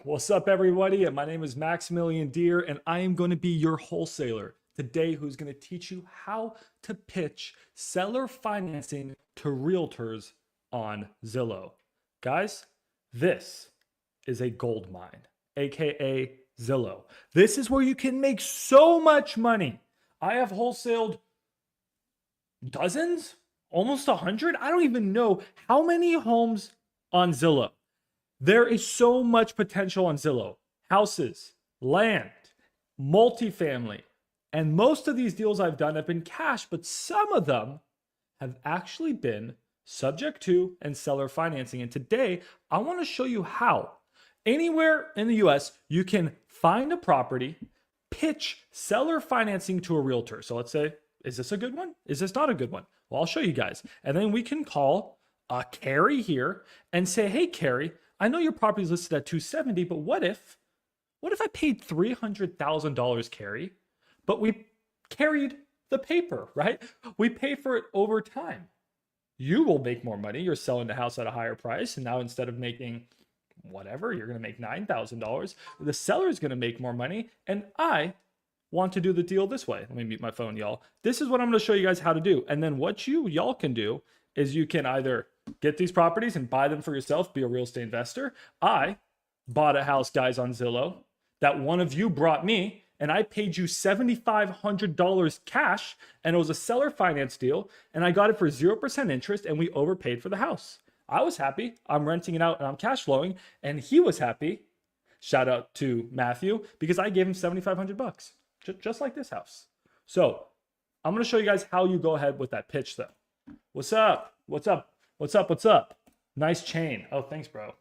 What's up, everybody? My name is Maximilian Deer, and I am going to be your wholesaler today who's going to teach you how to pitch seller financing to realtors on Zillow. Guys, this is a gold mine, aka Zillow. This is where you can make so much money. I have wholesaled dozens, almost 100. I don't even know how many homes on Zillow. There is so much potential on Zillow. Houses, land, multifamily. And most of these deals I've done have been cash, but some of them have actually been subject to and seller financing. And today, I want to show you how anywhere in the US, you can find a property, pitch seller financing to a realtor. So let's say, is this a good one? Is this not a good one? Well, I'll show you guys. And then we can call Carrie here and say, hey, Carrie, I know your property is listed at 270, but what if I paid $300,000, Carrie, but we carried the paper, right? We pay for it over time. You will make more money. You're selling the house at a higher price. And now instead of making whatever, you're going to make $9,000. The seller is going to make more money. And I want to do the deal this way. Let me mute my phone, y'all. This is what I'm going to show you guys how to do. And then what y'all can do is you can either get these properties and buy them for yourself, be a real estate investor. I bought a house, guys, on Zillow that one of you brought me, and I paid you $7,500 cash, and it was a seller finance deal, and I got it for 0% interest, and we overpaid for the house. I was happy. I'm renting it out, and I'm cash flowing, and he was happy. Shout out to Matthew, because I gave him $7,500, just like this house. So I'm going to show you guys how you go ahead with that pitch, though. What's up? What's up? What's up? What's up? Nice chain. Oh, thanks, bro.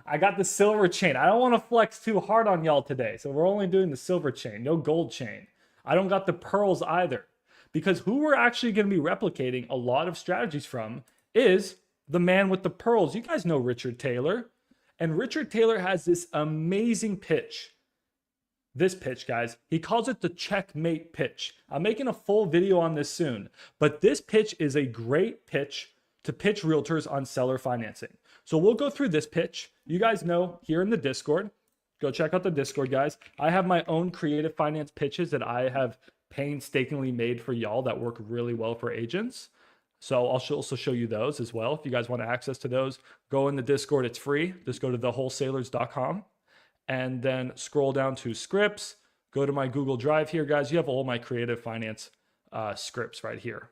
I got the silver chain. I don't want to flex too hard on y'all today. So we're only doing the silver chain, no gold chain. I don't got the pearls either. Because who we're actually going to be replicating a lot of strategies from is the man with the pearls. You guys know Richard Taylor. And Richard Taylor has this amazing pitch. This pitch, guys, he calls it the Checkmate pitch. I'm making a full video on this soon, but this pitch is a great pitch to pitch realtors on seller financing. So we'll go through this pitch. You guys know here in the Discord, go check out the Discord, guys. I have my own creative finance pitches that I have painstakingly made for y'all that work really well for agents. So I'll also show you those as well. If you guys want access to those, go in the Discord. It's free. Just go to thewholesalers.com. And then scroll down to scripts, go to my Google Drive here, guys. You have all my creative finance scripts right here.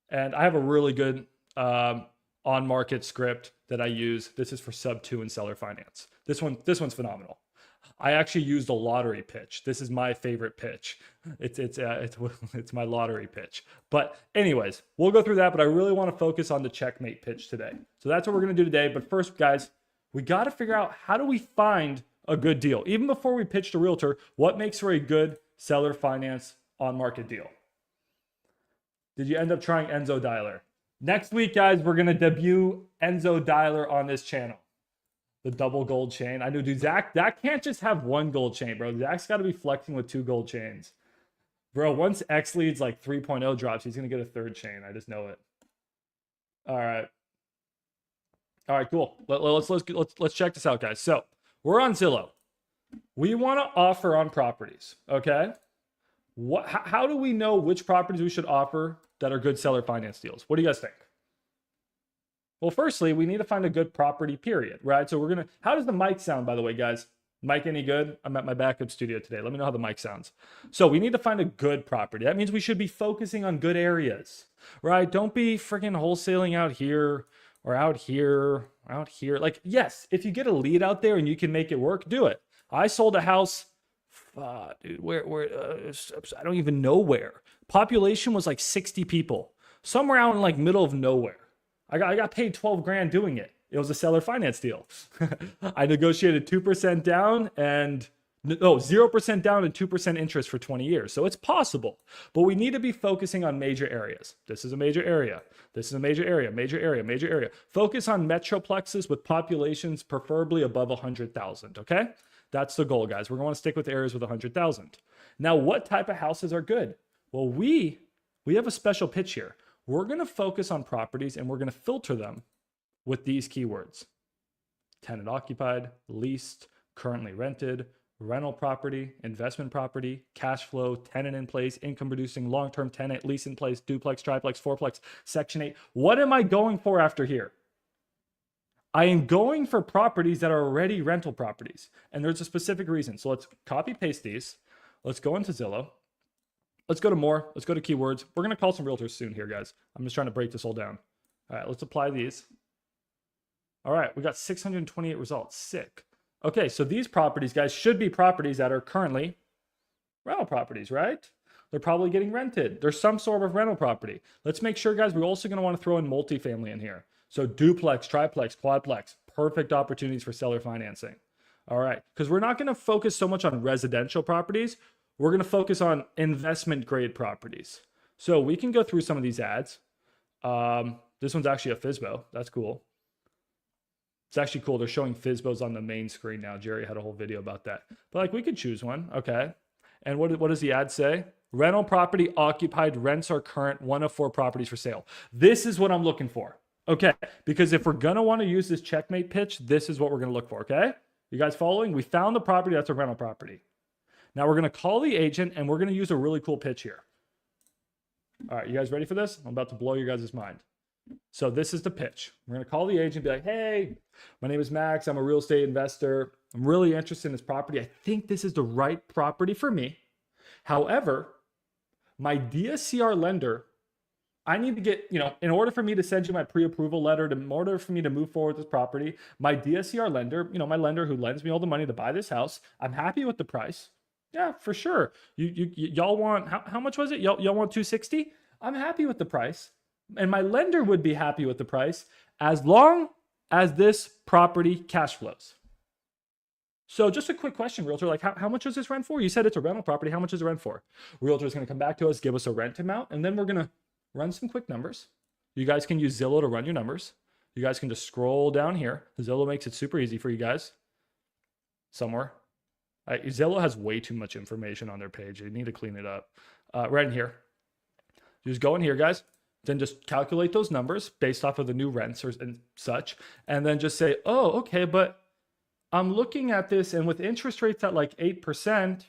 And I have a really good on-market script that I use. This is for sub 2 and seller finance. This one's phenomenal. I actually used a lottery pitch. This is my favorite pitch. It's my lottery pitch. But anyways, we'll go through that, but I really want to focus on the Checkmate pitch today. So that's what we're going to do today. But first, guys, we got to figure out, how do we find a good deal? Even before we pitch to realtor, what makes for a good seller finance on market deal? Did you end up trying Enzo Dialer? Next week, guys, we're going to debut Enzo Dialer on this channel. The double gold chain. I know, dude, Zach can't just have one gold chain, bro. Zach's got to be flexing with 2 gold chains. Bro, once X leads like 3.0 drops, he's going to get a 3rd chain. I just know it. All right. All right, cool. Let's check this out, guys. So we're on Zillow. We want to offer on properties, okay? How do we know which properties we should offer that are good seller finance deals? What do you guys think? Well, firstly, we need to find a good property, period, right? So how does the mic sound, by the way, guys? Mic any good? I'm at my backup studio today. Let me know how the mic sounds. So we need to find a good property. That means we should be focusing on good areas, right? Don't be freaking wholesaling out here or out here. Like, yes, if you get a lead out there and you can make it work, do it. I sold a house, dude, I don't even know where. Population was like 60 people, somewhere out in like middle of nowhere. I got paid 12 grand doing it. It was a seller finance deal. I negotiated 2% down and 0% down and 2% interest for 20 years. So it's possible, but we need to be focusing on major areas. This is a major area. This is a major area, major area, major area. Focus on metroplexes with populations preferably above 100,000, okay? That's the goal, guys. We're going to stick with areas with 100,000. Now, what type of houses are good? Well, we have a special pitch here. We're going to focus on properties and we're going to filter them with these keywords. tenant occupied, leased, currently rented, rental property, investment property, cash flow, tenant in place, income producing, long-term tenant, lease in place, duplex, triplex, fourplex, section 8. What am I going for after here? I am going for properties that are already rental properties. And there's a specific reason. So let's copy paste these. Let's go into Zillow. Let's go to more. Let's go to keywords. We're going to call some realtors soon here, guys. I'm just trying to break this all down. All right, let's apply these. All right, we got 628 results. Sick. Okay, so these properties, guys, should be properties that are currently rental properties, right? They're probably getting rented. There's some sort of rental property. Let's make sure, guys, we're also going to want to throw in multifamily in here. So duplex, triplex, quadplex, perfect opportunities for seller financing. All right, because we're not going to focus so much on residential properties. We're going to focus on investment grade properties. So we can go through some of these ads. This one's actually a FSBO. That's cool. It's actually cool. They're showing FSBOs on the main screen now. Jerry had a whole video about that. But like we could choose one. Okay. And what does the ad say? Rental property occupied, rents are current, 1 of 4 properties for sale. This is what I'm looking for. Okay. Because if we're going to want to use this checkmate pitch, this is what we're going to look for. Okay. You guys following? We found the property. That's a rental property. Now we're going to call the agent and we're going to use a really cool pitch here. All right. You guys ready for this? I'm about to blow your guys' mind. So this is the pitch. We're going to call the agent and be like, hey, my name is Max. I'm a real estate investor. I'm really interested in this property. I think this is the right property for me. However, my DSCR lender, I need to get, in order for me to send you my pre-approval letter, in order for me to move forward with this property, my DSCR lender, my lender who lends me all the money to buy this house, I'm happy with the price. Yeah, for sure. Y'all want, how much was it? Y'all want 260? I'm happy with the price. And my lender would be happy with the price as long as this property cash flows. So just a quick question, realtor, like how much is this rent for? You said it's a rental property. How much is the rent for? Realtor is going to come back to us, give us a rent amount, and then we're going to run some quick numbers. You guys can use Zillow to run your numbers. You guys can just scroll down here. Zillow makes it super easy for you guys. Somewhere. Zillow has way too much information on their page. You need to clean it up. Right in here. Just go in here, guys. Then just calculate those numbers based off of the new rents and such. And then just say, oh, okay, but I'm looking at this and with interest rates at like 8%,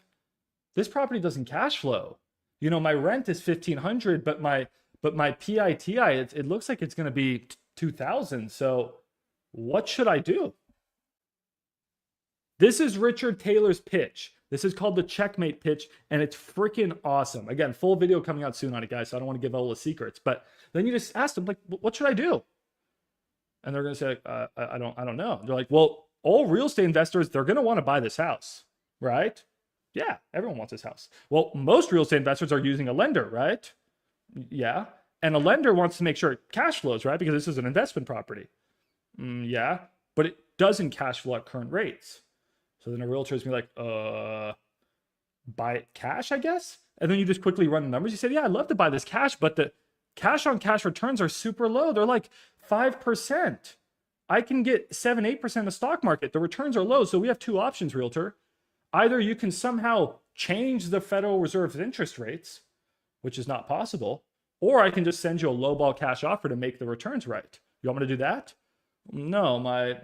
this property doesn't cash flow. My rent is $1,500, but my PITI, it looks like it's going to be $2,000. So what should I do? This is Richard Taylor's pitch. This is called the Checkmate pitch, and it's freaking awesome. Again, full video coming out soon on it, guys, so I don't want to give all the secrets. But then you just ask them, like, what should I do? And they're going to say, I don't know. They're like, well, all real estate investors, they're going to want to buy this house, right? Yeah, everyone wants this house. Well, most real estate investors are using a lender, right? Yeah. And a lender wants to make sure it cash flows, right? Because this is an investment property. Yeah, but it doesn't cash flow at current rates. So then a realtor is going to be like, buy it cash, I guess? And then you just quickly run the numbers. You say, yeah, I'd love to buy this cash, but the cash on cash returns are super low. They're like 5%. I can get 7-8% in the stock market. The returns are low. So we have two options, realtor. Either you can somehow change the Federal Reserve's interest rates, which is not possible, or I can just send you a lowball cash offer to make the returns right. You want me to do that? No, my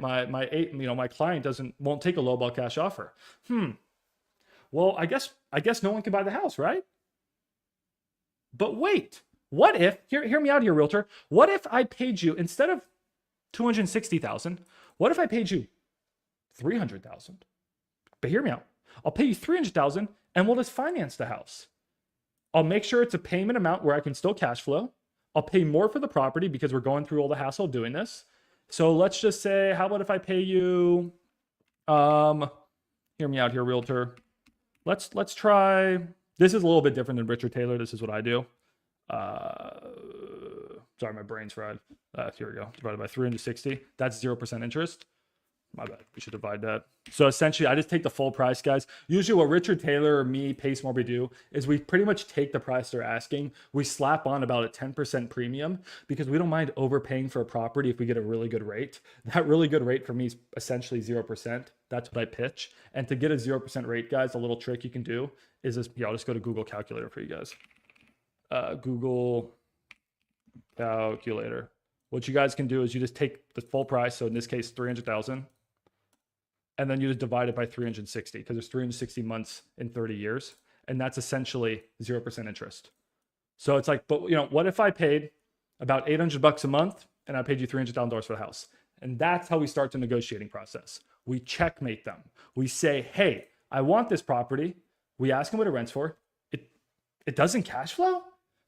client won't take a lowball cash offer. Well, I guess no one can buy the house, right? But wait, what if, hear me out here, realtor. What if I paid you, instead of $260,000, what if I paid you $300,000? But hear me out. I'll pay you $300,000 and we'll just finance the house. I'll make sure it's a payment amount where I can still cash flow. I'll pay more for the property because we're going through all the hassle of doing this. So let's just say, how about if I pay you, hear me out here, realtor. Let's try, this is a little bit different than Richard Taylor. This is what I do. Sorry, my brain's fried. Here we go, divided by 360. That's 0% interest. My bad, we should divide that. So essentially, I just take the full price, guys. Usually what Richard Taylor or me, Pace Morby do is we pretty much take the price they're asking. We slap on about a 10% premium because we don't mind overpaying for a property if we get a really good rate. That really good rate for me is essentially 0%. That's what I pitch. And to get a 0% rate, guys, a little trick you can do is this. Yeah, I'll just go to Google Calculator for you guys. Google Calculator. What you guys can do is you just take the full price. So in this case, 300,000. and then you just divide it by 360 because there's 360 months in 30 years. And that's essentially 0% interest. So it's like, but what if I paid about $800 a month and I paid you $300,000 for the house? And that's how we start the negotiating process. We checkmate them. We say, hey, I want this property. We ask them what it rents for. It doesn't cash flow?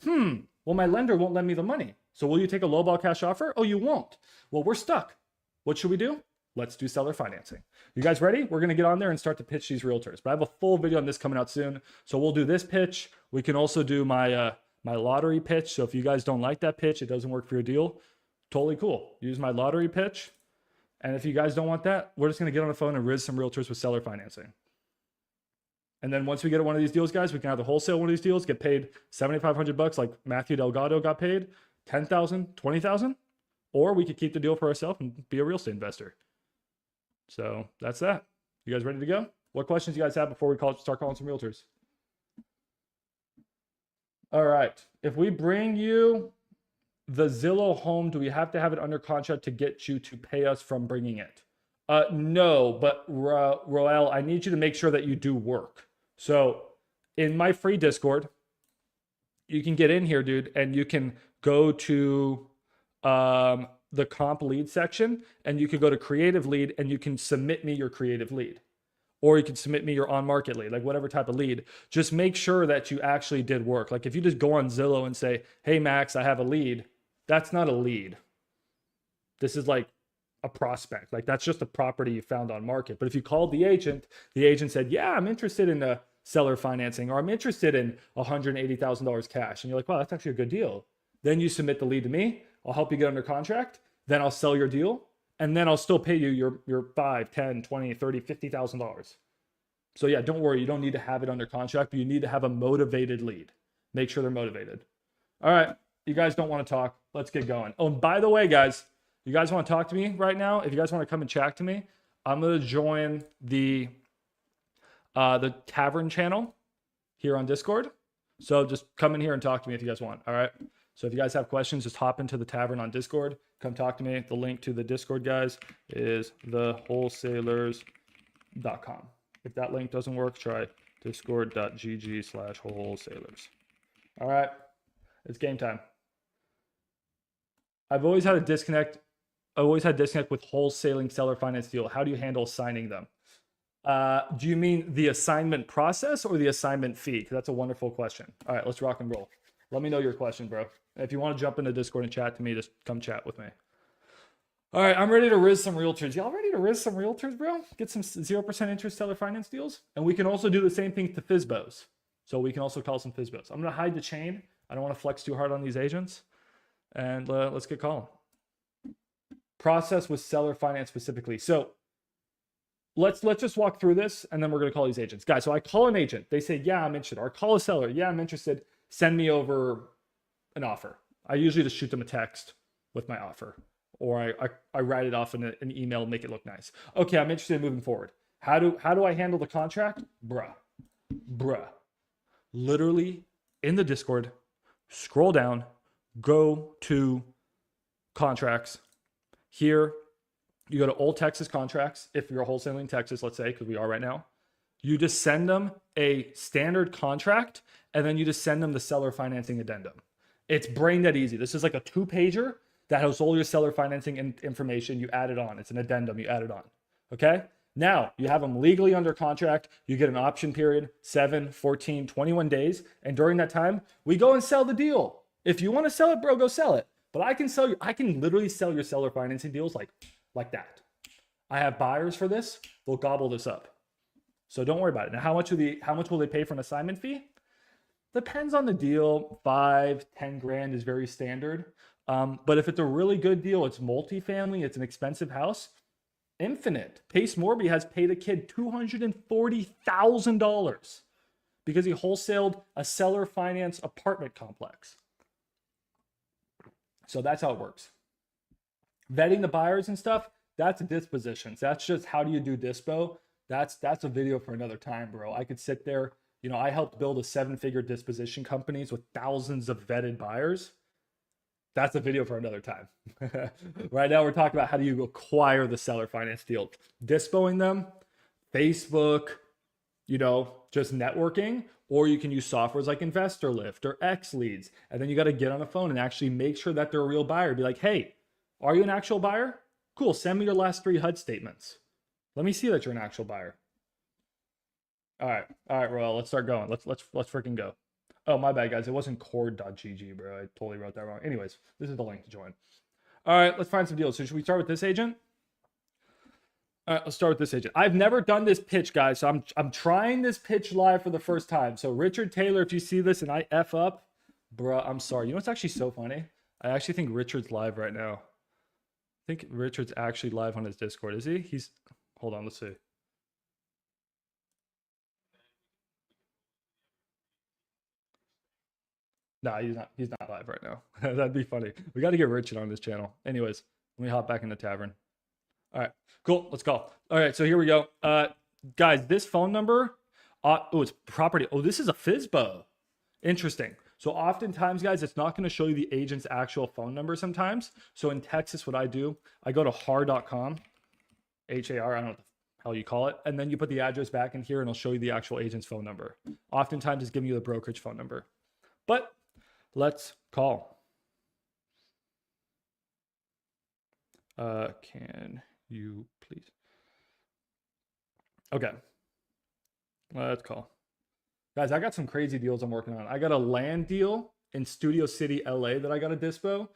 Well, my lender won't lend me the money. So will you take a lowball cash offer? Oh, you won't. Well, we're stuck. What should we do? Let's do seller financing. You guys ready? We're going to get on there and start to pitch these realtors. But I have a full video on this coming out soon. So we'll do this pitch. We can also do my lottery pitch. So if you guys don't like that pitch, it doesn't work for your deal, totally cool. Use my lottery pitch. And if you guys don't want that, we're just going to get on the phone and riz some realtors with seller financing. And then once we get one of these deals, guys, we can either wholesale one of these deals, get paid $7,500 like Matthew Delgado got paid, $10,000, $20,000, or we could keep the deal for ourselves and be a real estate investor. So that's that. You guys ready to go? What questions you guys have before we start calling some realtors? All right. If we bring you the Zillow home, do we have to have it under contract to get you to pay us from bringing it? No, but Roel, I need you to make sure that you do work. So in my free Discord, you can get in here, dude, and you can go to the comp lead section, and you can go to creative lead, and you can submit me your creative lead, or you can submit me your on market lead, like whatever type of lead. Just make sure that you actually did work. Like if you just go on Zillow and say, hey Max, I have a lead, that's not a lead. This is like a prospect. Like that's just a property you found on market. But if you called the agent said, yeah, I'm interested in seller financing, or I'm interested in $180,000 cash. And you're like, wow, that's actually a good deal. Then you submit the lead to me. I'll help you get under contract. Then I'll sell your deal. And then I'll still pay you your $5, $10, $20, $30, $50,000. So yeah, don't worry. You don't need to have it under contract, but you need to have a motivated lead. Make sure they're motivated. All right. You guys don't want to talk. Let's get going. Oh, and by the way, guys, you guys want to talk to me right now? If you guys want to come and chat to me, I'm going to join the Tavern channel here on Discord. So just come in here and talk to me if you guys want. All right. So if you guys have questions, just hop into the Tavern on Discord. Come talk to me. The link to the Discord, guys, is thewholesalers.com. If that link doesn't work, try discord.gg/wholesalers. All right. It's game time. I've always had a disconnect. I've always had disconnect with wholesaling seller finance deal. How do you handle signing them? Do you mean the assignment process or the assignment fee? Because that's a wonderful question. All right, let's rock and roll. Let me know your question, bro. If you want to jump into Discord and chat to me, just come chat with me. All right, I'm ready to riz some realtors. Y'all ready to riz some realtors, bro? Get some 0% interest seller finance deals? And we can also do the same thing to FSBOs. So we can also call some FSBOs. I'm going to hide the chain. I don't want to flex too hard on these agents. And let's get calling. Process with seller finance specifically. So let's just walk through this, and then we're going to call these agents. Guys, so I call an agent. They say, yeah, I'm interested. Or I call a seller. Yeah, I'm interested. Send me over an offer. I usually just shoot them a text with my offer. Or I write it off in an email and make it look nice. Okay, I'm interested in moving forward. How do I handle the contract? Bruh. Literally in the Discord, scroll down, go to contracts. Here, you go to Old Texas contracts. If you're wholesaling Texas, let's say, because we are right now, you just send them a standard contract, and then you just send them the seller financing addendum. It's brain dead easy. This is like a 2-pager that has all your seller financing information. You add it on. It's an addendum. You add it on. Okay? Now, you have them legally under contract. You get an option period, 7, 14, 21 days. And during that time, we go and sell the deal. If you want to sell it, bro, go sell it. But I can literally sell your seller financing deals like that. I have buyers for this. They'll gobble this up. So don't worry about it. Now, how much will they pay for an assignment fee? Depends on the deal. 5, 10 grand is very standard. But if it's a really good deal, it's multifamily, it's an expensive house, infinite. Pace Morby has paid a kid $240,000 because he wholesaled a seller finance apartment complex. So that's how it works. Vetting the buyers and stuff, that's dispositions. That's just how do you do dispo. That's a video for another time, bro. I could sit there. I helped build a 7-figure disposition companies with thousands of vetted buyers. That's a video for another time. Right now, we're talking about how do you acquire the seller finance deal. Dispoing them, Facebook, just networking, or you can use softwares like Investor Lift or X Leads. And then you got to get on a phone and actually make sure that they're a real buyer. Be like, hey, are you an actual buyer? Cool. Send me your last 3 HUD statements. Let me see that you're an actual buyer. All right, Royal. Let's start going. Let's freaking go. Oh, my bad, guys. It wasn't cord.gg, bro. I totally wrote that wrong. Anyways, this is the link to join. All right, let's find some deals. So should we start with this agent? All right, let's start with this agent. I've never done this pitch, guys, so I'm trying this pitch live for the first time. So Richard Taylor, if you see this and I F up, bro, I'm sorry. You know what's actually so funny? I actually think Richard's live right now. I think Richard's actually live on his Discord. Is he? Hold on, let's see. Nah, he's not live right now. That'd be funny. We got to get Richard on this channel. Anyways, let me hop back in the tavern. All right, cool. Let's go. All right, so here we go. Guys, this phone number, oh, it's property. Oh, this is a FSBO. Interesting. So oftentimes, guys, it's not going to show you the agent's actual phone number sometimes. So in Texas, what I do, I go to har.com, H-A-R, I don't know what the hell you call it, and then you put the address back in here and it'll show you the actual agent's phone number. Oftentimes, it's giving you the brokerage phone number. But let's call. Can you please? Okay. Let's call. Guys, I got some crazy deals I'm working on. I got a land deal in Studio City, LA that I got to dispo.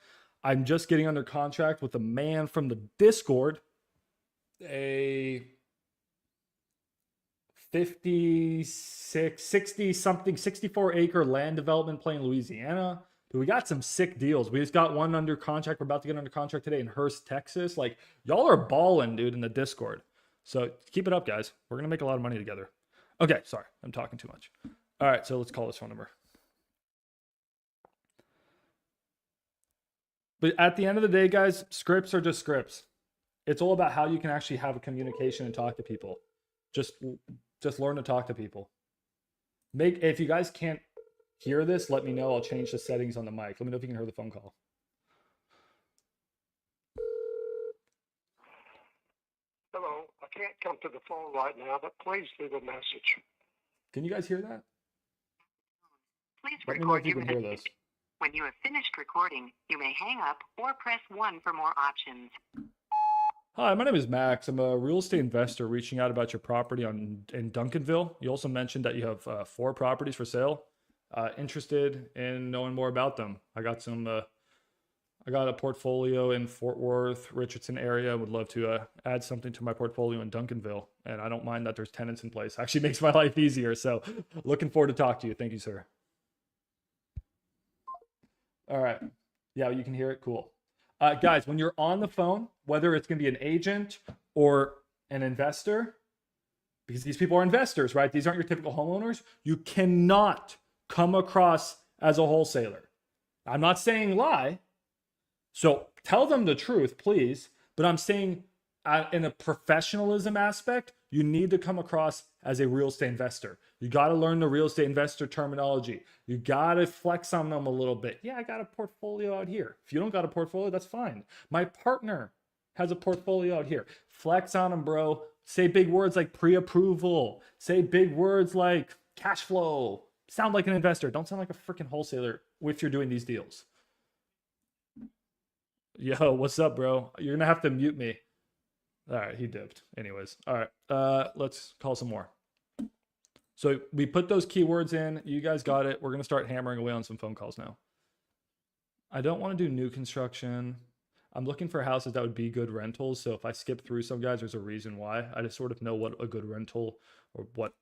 I'm just getting under contract with a man from the Discord, a 56, 60 something, 64 acre land development play in Louisiana. Dude, we got some sick deals. We just got one under contract. We're about to get under contract today in Hearst, Texas. Like, y'all are balling, dude, in the Discord. So keep it up, guys. We're going to make a lot of money together. Okay, sorry. I'm talking too much. All right, so let's call this phone number. But at the end of the day, guys, scripts are just scripts. It's all about how you can actually have a communication and talk to people. Just learn to talk to people. If you guys can't hear this, let me know. I'll change the settings on the mic. Let me know if you can hear the phone call. Hello, I can't come to the phone right now, but please leave a message. Can you guys hear that? Please let me know if record you your can hear message. this. When you have finished recording, you may hang up or press 1 for more options. Hi, my name is Max. I'm a real estate investor reaching out about your property in Duncanville. You also mentioned that you have 4 properties for sale. Interested in knowing more about them. I got a portfolio in Fort Worth, Richardson area. Would love to add something to my portfolio in Duncanville. And I don't mind that there's tenants in place. Actually makes my life easier. So looking forward to talk to you. Thank you, sir. All right. Yeah, you can hear it. Cool. Guys, when you're on the phone, whether it's going to be an agent or an investor, because these people are investors, right? These aren't your typical homeowners. You cannot come across as a wholesaler. I'm not saying lie. So tell them the truth, please. But I'm saying in a professionalism aspect, you need to come across as a real estate investor. You got to learn the real estate investor terminology. You got to flex on them a little bit. Yeah, I got a portfolio out here. If you don't got a portfolio, that's fine. My partner has a portfolio out here. Flex on them, bro. Say big words like pre-approval. Say big words like cash flow. Sound like an investor. Don't sound like a freaking wholesaler if you're doing these deals. Yo, what's up, bro? You're going to have to mute me. All right, he dipped. Anyways, all right, let's call some more. So we put those keywords in. You guys got it. We're going to start hammering away on some phone calls now. I don't want to do new construction. I'm looking for houses that would be good rentals. So if I skip through some guys, there's a reason why. I just sort of know what a good rental or what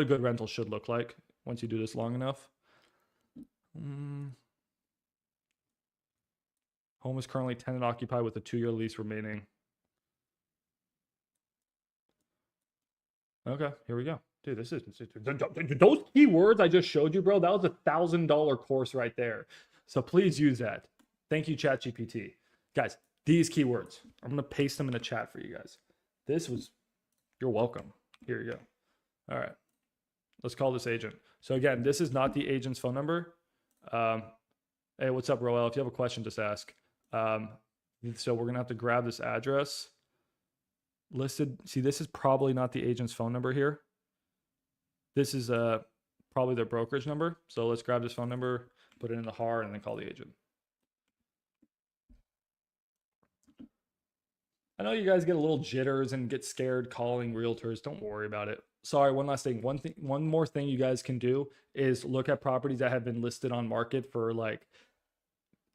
a good rental should look like once you do this long enough. Home is currently tenant occupied with a 2-year lease remaining. Okay, here we go. Dude, those keywords I just showed you, bro, that was $1,000 course right there. So please use that. Thank you, ChatGPT. Guys, these keywords, I'm going to paste them in the chat for you guys. You're welcome. Here you go. All right, let's call this agent. So again, this is not the agent's phone number. Hey, what's up, Roel? If you have a question, just ask. So we're gonna have to grab this address listed. See, this is probably not the agent's phone number here. This is probably their brokerage number. So let's grab this phone number, put it in the HAR, and then call the agent. I know you guys get a little jitters and get scared calling realtors. Don't worry about it. Sorry, one last thing. One more thing you guys can do is look at properties that have been listed on market for like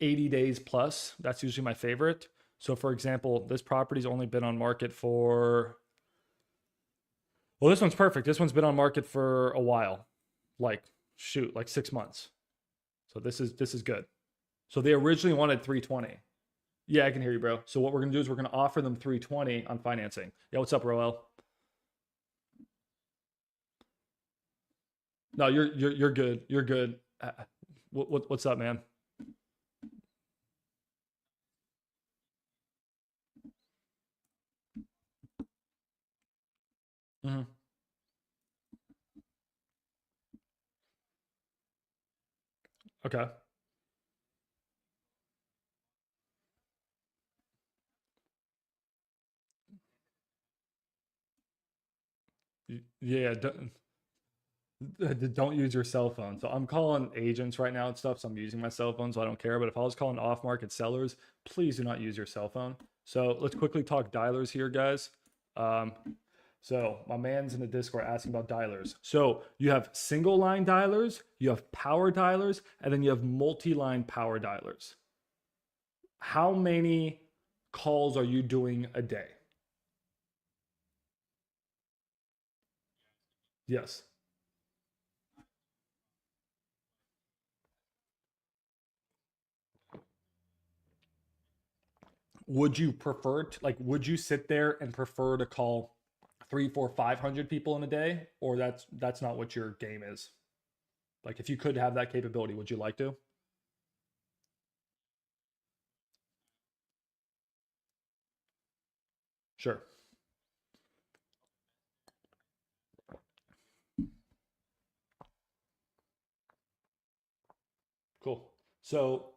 80 days plus. That's usually my favorite. So for example, this property's only been on market for, well, this one's perfect. This one's been on market for a while. Like, shoot, like 6 months. So this is good. So they originally wanted 320. Yeah, I can hear you, bro. So what we're gonna do is we're gonna offer them 320 on financing. Yeah, what's up, Roel? No, you're good. You're good. What's up, man? Hmm. Okay. Yeah. Don't use your cell phone. So I'm calling agents right now and stuff. So I'm using my cell phone, so I don't care. But if I was calling off-market sellers, please do not use your cell phone. So let's quickly talk dialers here, guys. Um, so my man's in the Discord asking about dialers. So you have single line dialers, you have power dialers, and then you have multi-line power dialers. How many calls are you doing a day? Yes. Would you prefer to, like, would you sit there and prefer to call 3, 4, 500 people in a day, or that's not what your game is? Like, if you could have that capability, would you like to? Sure. Cool. So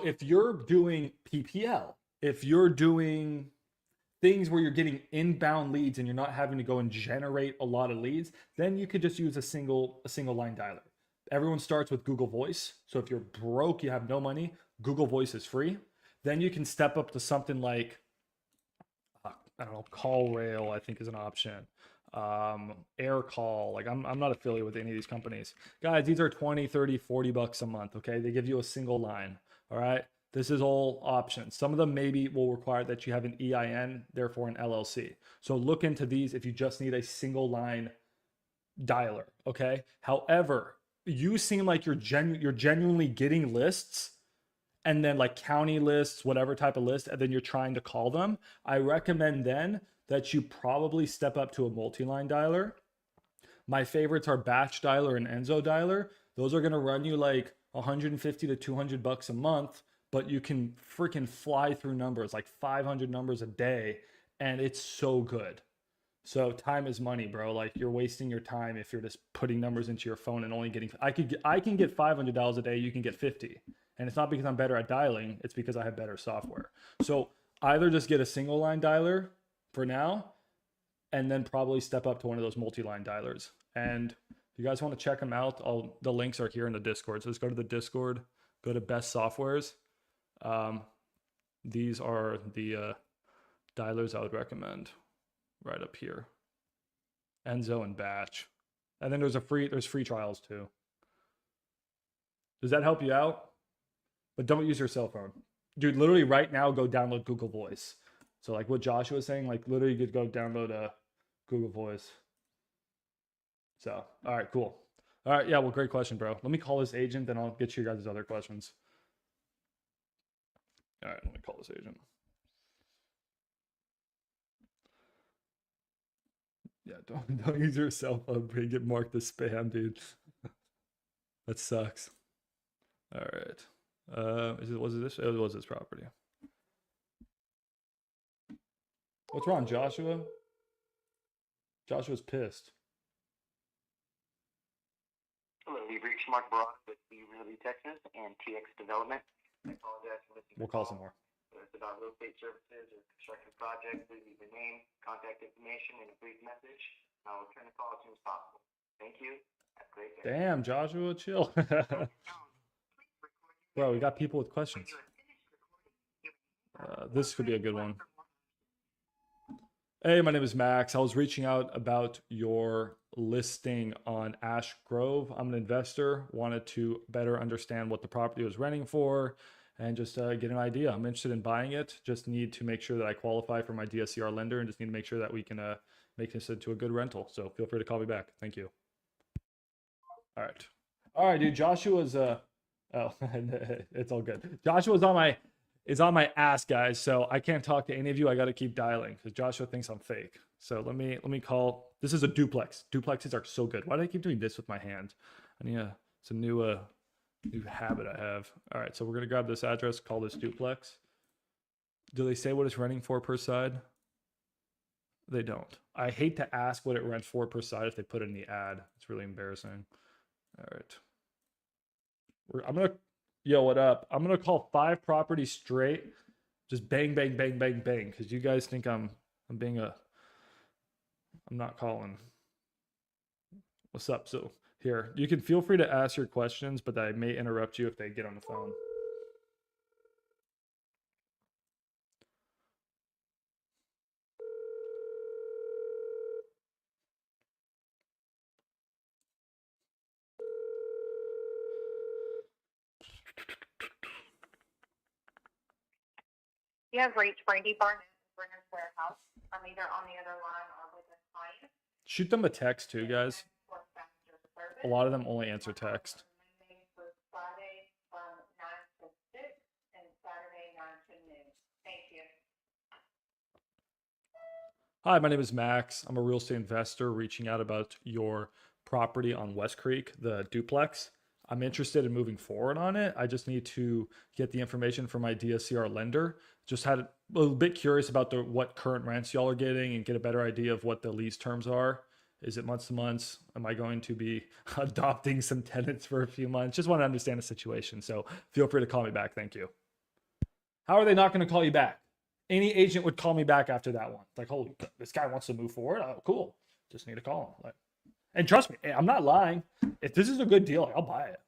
if you're doing PPL, if you're doing things where you're getting inbound leads and you're not having to go and generate a lot of leads, then you could just use a single line dialer. Everyone starts with Google Voice. So if you're broke, you have no money, Google Voice is free. Then you can step up to something like I don't know, Call Rail, I think is an option. Air Call. Like I'm not affiliated with any of these companies. Guys, these are 20, 30, 40 bucks a month. Okay. They give you a single line. All right. This is all options. Some of them maybe will require that you have an EIN, therefore an LLC. So look into these if you just need a single line dialer. Okay. However, you seem like you're genuinely getting lists and then like county lists, whatever type of list, and then you're trying to call them, I recommend then that you probably step up to a multi-line dialer. My favorites are batch dialer and Enzo dialer. Those are going to run you like 150 to 200 bucks a month, but you can freaking fly through numbers, like 500 numbers a day, and it's so good. So time is money, bro. Like you're wasting your time if you're just putting numbers into your phone and only getting. I can get $500 a day. You can get 50, and it's not because I'm better at dialing. It's because I have better software. So either just get a single line dialer for now, and then probably step up to one of those multi-line dialers. And if you guys want to check them out, the links are here in the Discord. So just go to the Discord, go to best softwares. Um, these are the dialers I would recommend right up here. Enzo and Batch. And then there's free trials too. Does that help you out? But don't use your cell phone. Dude, literally right now go download Google Voice. So like what Joshua was saying, like literally you could go download a Google Voice. So, all right, cool. All right, yeah, well, great question, bro. Let me call this agent, then I'll get you guys' other questions. All right, let me call this agent. Yeah, don't use your cell phone. You get marked as spam, dude. That sucks. All right. Was it this? It was this property. What's wrong, Joshua? Joshua's pissed. Hello, you've reached Mark Broad with the Realty Texas and TX Development. I apologize for missing We'll your call call. some more. Whether it's about real estate services or construction projects, please leave your name, contact information, and a brief message. I'll return the call as soon as possible. Thank you. Have a great day. Damn, Joshua, chill. Bro, we got people with questions. This could be a good one. Hey, my name is Max. I was reaching out about your listing on Ash Grove. I'm an investor, wanted to better understand what the property was renting for and just get an idea. I'm interested in buying it. Just need to make sure that I qualify for my DSCR lender and just need to make sure that we can make this into a good rental. So feel free to call me back. Thank you. All right. All right, dude. Joshua's oh, it's all good. Joshua's on my ass, guys. So I can't talk to any of you. I got to keep dialing because Joshua thinks I'm fake. So let me call. This is a duplex. Duplexes are so good. Why do I keep doing this with my hand? I need it's a new habit I have. All right, so we're gonna grab this address, call this duplex. Do they say what it's renting for per side? They don't. I hate to ask what it rents for per side if they put it in the ad. It's really embarrassing. All right. I'm gonna, yo, what up? I'm gonna call 5 properties straight, just bang, bang, bang, bang, bang, because you guys think I'm not calling. What's up? So here, you can feel free to ask your questions, but I may interrupt you if they get on the phone. You have reached Brady Barnett, Brenner's Warehouse. I'm either on the other line or with a client. Shoot them a text too, guys. A lot of them only answer text. For Friday from 9 to 6 and Saturday 9 to noon. Thank you. Hi, my name is Max. I'm a real estate investor reaching out about your property on West Creek, the duplex. I'm interested in moving forward on it. I just need to get the information from my DSCR lender. Just had a little bit curious about what current rents y'all are getting and get a better idea of what the lease terms are. Is it months to months? Am I going to be adopting some tenants for a few months? Just want to understand the situation. So feel free to call me back. Thank you. How are they not going to call you back? Any agent would call me back after that one. Like, holy, this guy wants to move forward. Oh, cool. Just need to call him. Like, and trust me, I'm not lying. If this is a good deal, I'll buy it.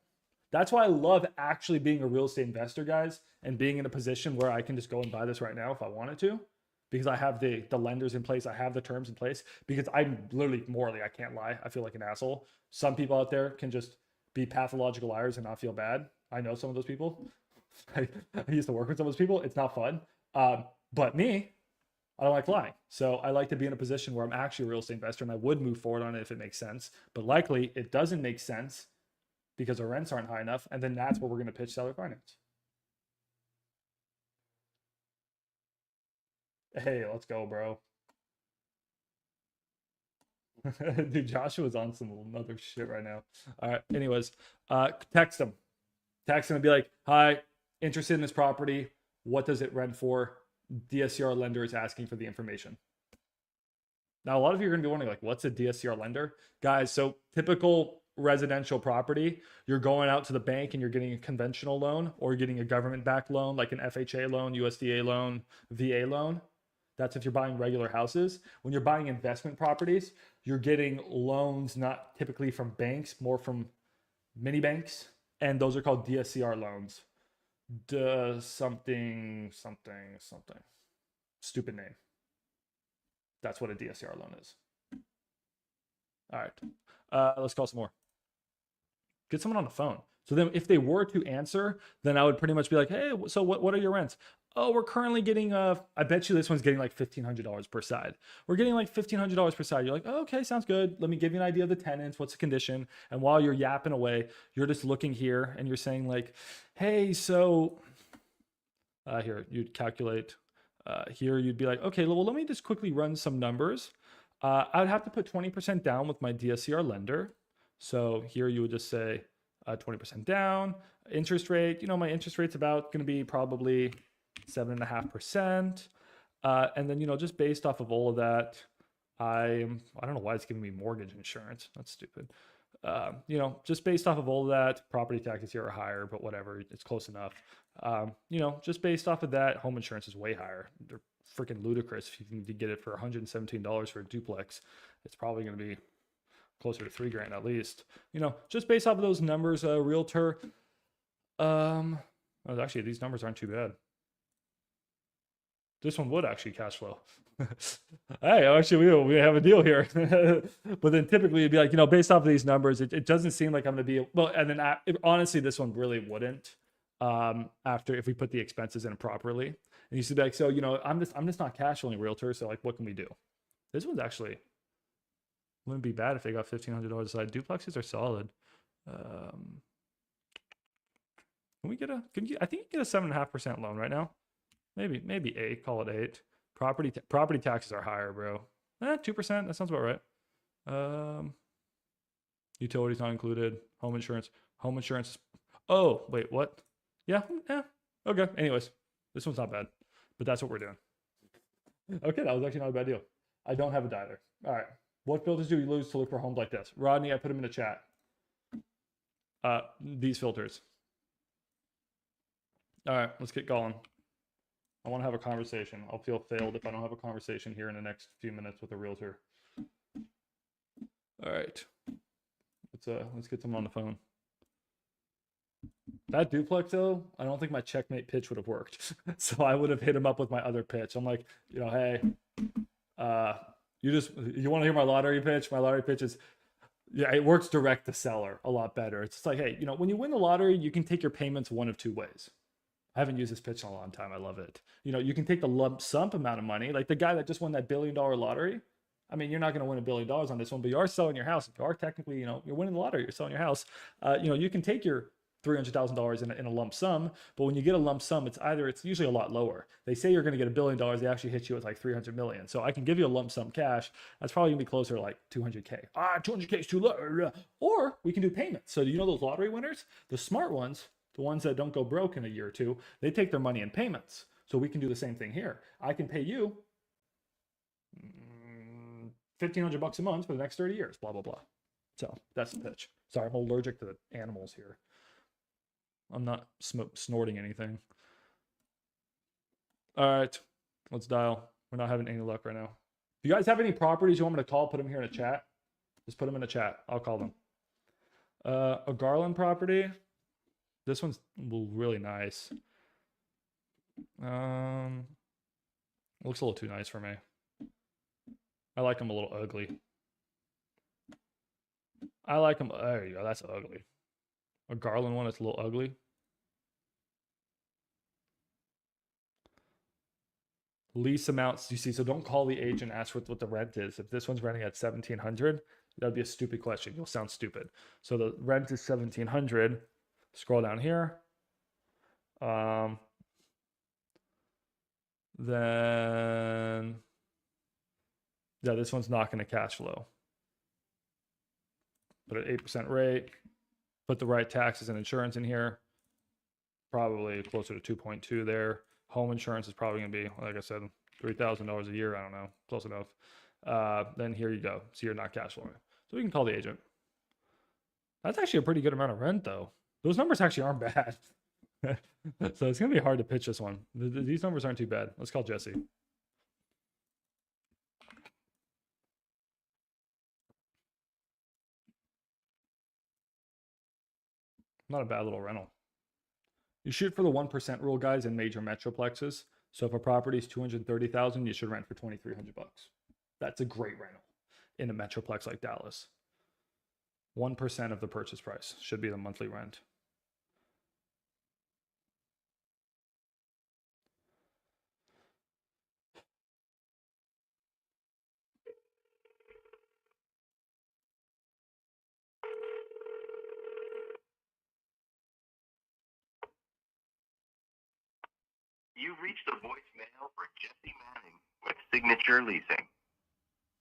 That's why I love actually being a real estate investor, guys, and being in a position where I can just go and buy this right now if I wanted to, because I have the lenders in place. I have the terms in place because I'm literally morally, I can't lie. I feel like an asshole. Some people out there can just be pathological liars and not feel bad. I know some of those people. I used to work with some of those people. It's not fun. But me, I don't like lying. So I like to be in a position where I'm actually a real estate investor and I would move forward on it if it makes sense. But likely it doesn't make sense because our rents aren't high enough. And then that's where we're going to pitch seller finance. Hey, let's go, bro. Dude, Joshua's on some other shit right now. All right. Anyways, text him. Text him and be like, hi, interested in this property. What does it rent for? DSCR lender is asking for the information. Now, a lot of you are going to be wondering, like, what's a DSCR lender? Guys, so typical residential property, you're going out to the bank and you're getting a conventional loan or getting a government-backed loan, like an FHA loan, USDA loan, VA loan. That's if you're buying regular houses. When you're buying investment properties, you're getting loans not typically from banks, more from mini banks, and those are called DSCR loans. Something. Stupid name. That's what a DSCR loan is. All right. Let's call some more. Get someone on the phone. So then if they were to answer, then I would pretty much be like, hey, so what are your rents? Oh, we're currently getting, I bet you this one's getting like $1,500 per side. We're getting like $1,500 per side. You're like, oh, okay, sounds good. Let me give you an idea of the tenants. What's the condition? And while you're yapping away, you're just looking here and you're saying like, hey, so here, you'd calculate here. You'd be like, okay, well, let me just quickly run some numbers. I'd have to put 20% down with my DSCR lender. So here you would just say 20% down. Interest rate, my interest rate's about going to be probably 7.5%. And then, just based off of all of that, I don't know why it's giving me mortgage insurance. That's stupid. You know, just based off of all of that, property taxes here are higher, but whatever, it's close enough. You know, just based off of that, home insurance is way higher. They're freaking ludicrous. If you can get it for $117 for a duplex, it's probably going to be closer to $3,000 at least. You know, just based off of those numbers, realtor. Oh, actually, these numbers aren't too bad. This one would actually cash flow. Hey, actually, we have a deal here. But then typically it'd be like, you know, based off of these numbers, it doesn't seem like I'm going to be, well, and then honestly, this one really wouldn't, after, if we put the expenses in properly. And you should be like, so, you know, I'm just not cash flowing realtor. So like, what can we do? This one's actually wouldn't be bad if they got $1,500 aside. Duplexes are solid. Can we get a, I think you get a 7.5% loan right now. Maybe 8, call it 8. Property taxes are higher, bro. 2%, that sounds about right. Utilities not included. Home insurance. Oh, wait, what? Yeah, okay. Anyways, this one's not bad, but that's what we're doing. Okay, that was actually not a bad deal. I don't have a dialer. All right. What filters do we use to look for homes like this? Rodney, I put them in the chat. These filters. All right, let's get going. I want to have a conversation. I'll feel failed if I don't have a conversation here in the next few minutes with a realtor. All right. Let's get someone on the phone. That duplex though, I don't think my checkmate pitch would have worked. So I would have hit him up with my other pitch. I'm like, you know, hey, you want to hear my lottery pitch? My lottery pitch is, yeah, it works direct to seller a lot better. It's just like, hey, you know, when you win the lottery, you can take your payments one of two ways. I haven't used this pitch in a long time. I love it. You know, you can take the lump sum amount of money, like the guy that just won that $1 billion lottery. I mean, you're not going to win $1 billion on this one, but you are selling your house. If you are technically, you know, you're winning the lottery, you're selling your house. You know, you can take your $300,000 in a lump sum, but when you get a lump sum, it's usually a lot lower. They say you're going to get $1 billion. They actually hit you with like 300 million. So I can give you a lump sum cash. That's probably gonna be closer to like 200K. 200K is too low. Or we can do payments. So you know those lottery winners, the smart ones, the ones that don't go broke in a year or two, they take their money in payments. So we can do the same thing here. I can pay you $1,500 a month for the next 30 years, blah, blah, blah. So that's the pitch. Sorry, I'm allergic to the animals here. I'm not snorting anything. All right, let's dial. We're not having any luck right now. If you guys have any properties you want me to call, put them here in a chat. Just put them in a chat. I'll call them. A Garland property. This one's really nice. Looks a little too nice for me. I like them a little ugly. I like them. There you go. That's ugly. A Garland one that's a little ugly. Lease amounts, you see, so don't call the agent, ask what the rent is. If this one's renting at 1,700, that'd be a stupid question. You'll sound stupid. So the rent is 1,700. Scroll down here. Then, yeah, this one's not going to cash flow. Put an 8% rate. Put the right taxes and insurance in here. Probably closer to 2.2 there. Home insurance is probably going to be, like I said, $3,000 a year. I don't know. Close enough. Then here you go. So you're not cash flowing. So we can call the agent. That's actually a pretty good amount of rent, though. Those numbers actually aren't bad. So it's going to be hard to pitch this one. These numbers aren't too bad. Let's call Jesse. Not a bad little rental. You shoot for the 1% rule, guys, in major metroplexes. So if a property is $230,000, you should rent for $2,300. That's a great rental in a metroplex like Dallas. 1% of the purchase price should be the monthly rent. You've reached the voicemail for Jesse Manning with Signature Leasing.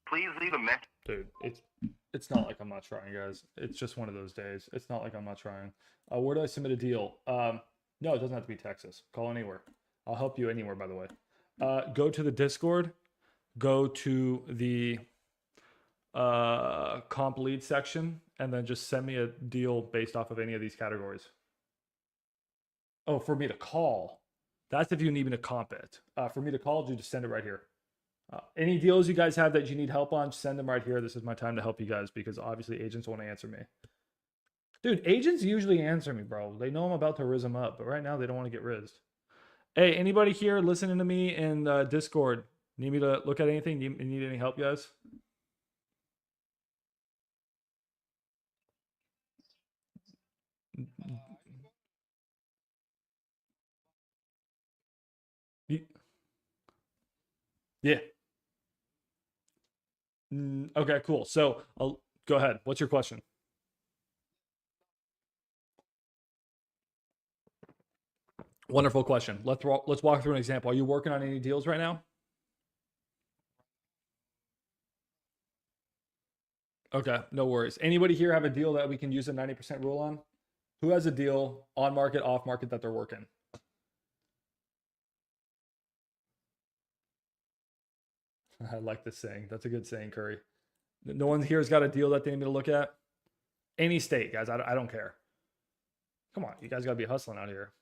Please leave a message. Dude, it's not like I'm not trying, guys. It's just one of those days. It's not like I'm not trying. Where do I submit a deal? No, it doesn't have to be Texas. Call anywhere. I'll help you anywhere, by the way. Go to the Discord. Go to the comp lead section and then just send me a deal based off of any of these categories. Oh, for me to call. That's if you need me to comp it. For me to call, just send it right here. Any deals you guys have that you need help on, send them right here. This is my time to help you guys because obviously agents want to answer me. Dude, agents usually answer me, bro. They know I'm about to riz them up, but right now they don't want to get rizzed. Hey, anybody here listening to me in Discord, need me to look at anything? Need any help, guys? Yeah. Okay, cool. So I'll go ahead. What's your question? Wonderful question. Let's walk through an example. Are you working on any deals right now? Okay, no worries. Anybody here have a deal that we can use a 90% rule on? Who has a deal on market, off market that they're working? I like this saying. That's a good saying, Curry. No one here has got a deal that they need me to look at. Any state, guys. I don't care. Come on, you guys gotta be hustling out here.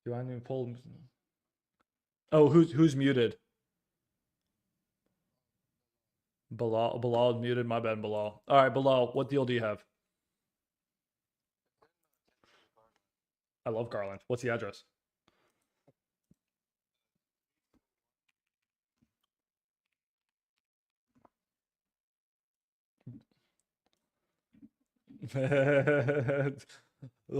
Do I need to pull? Oh, who's muted? Bilal muted. My bad, Bilal. All right, Bilal, what deal do you have? I love Garland. What's the address? Well,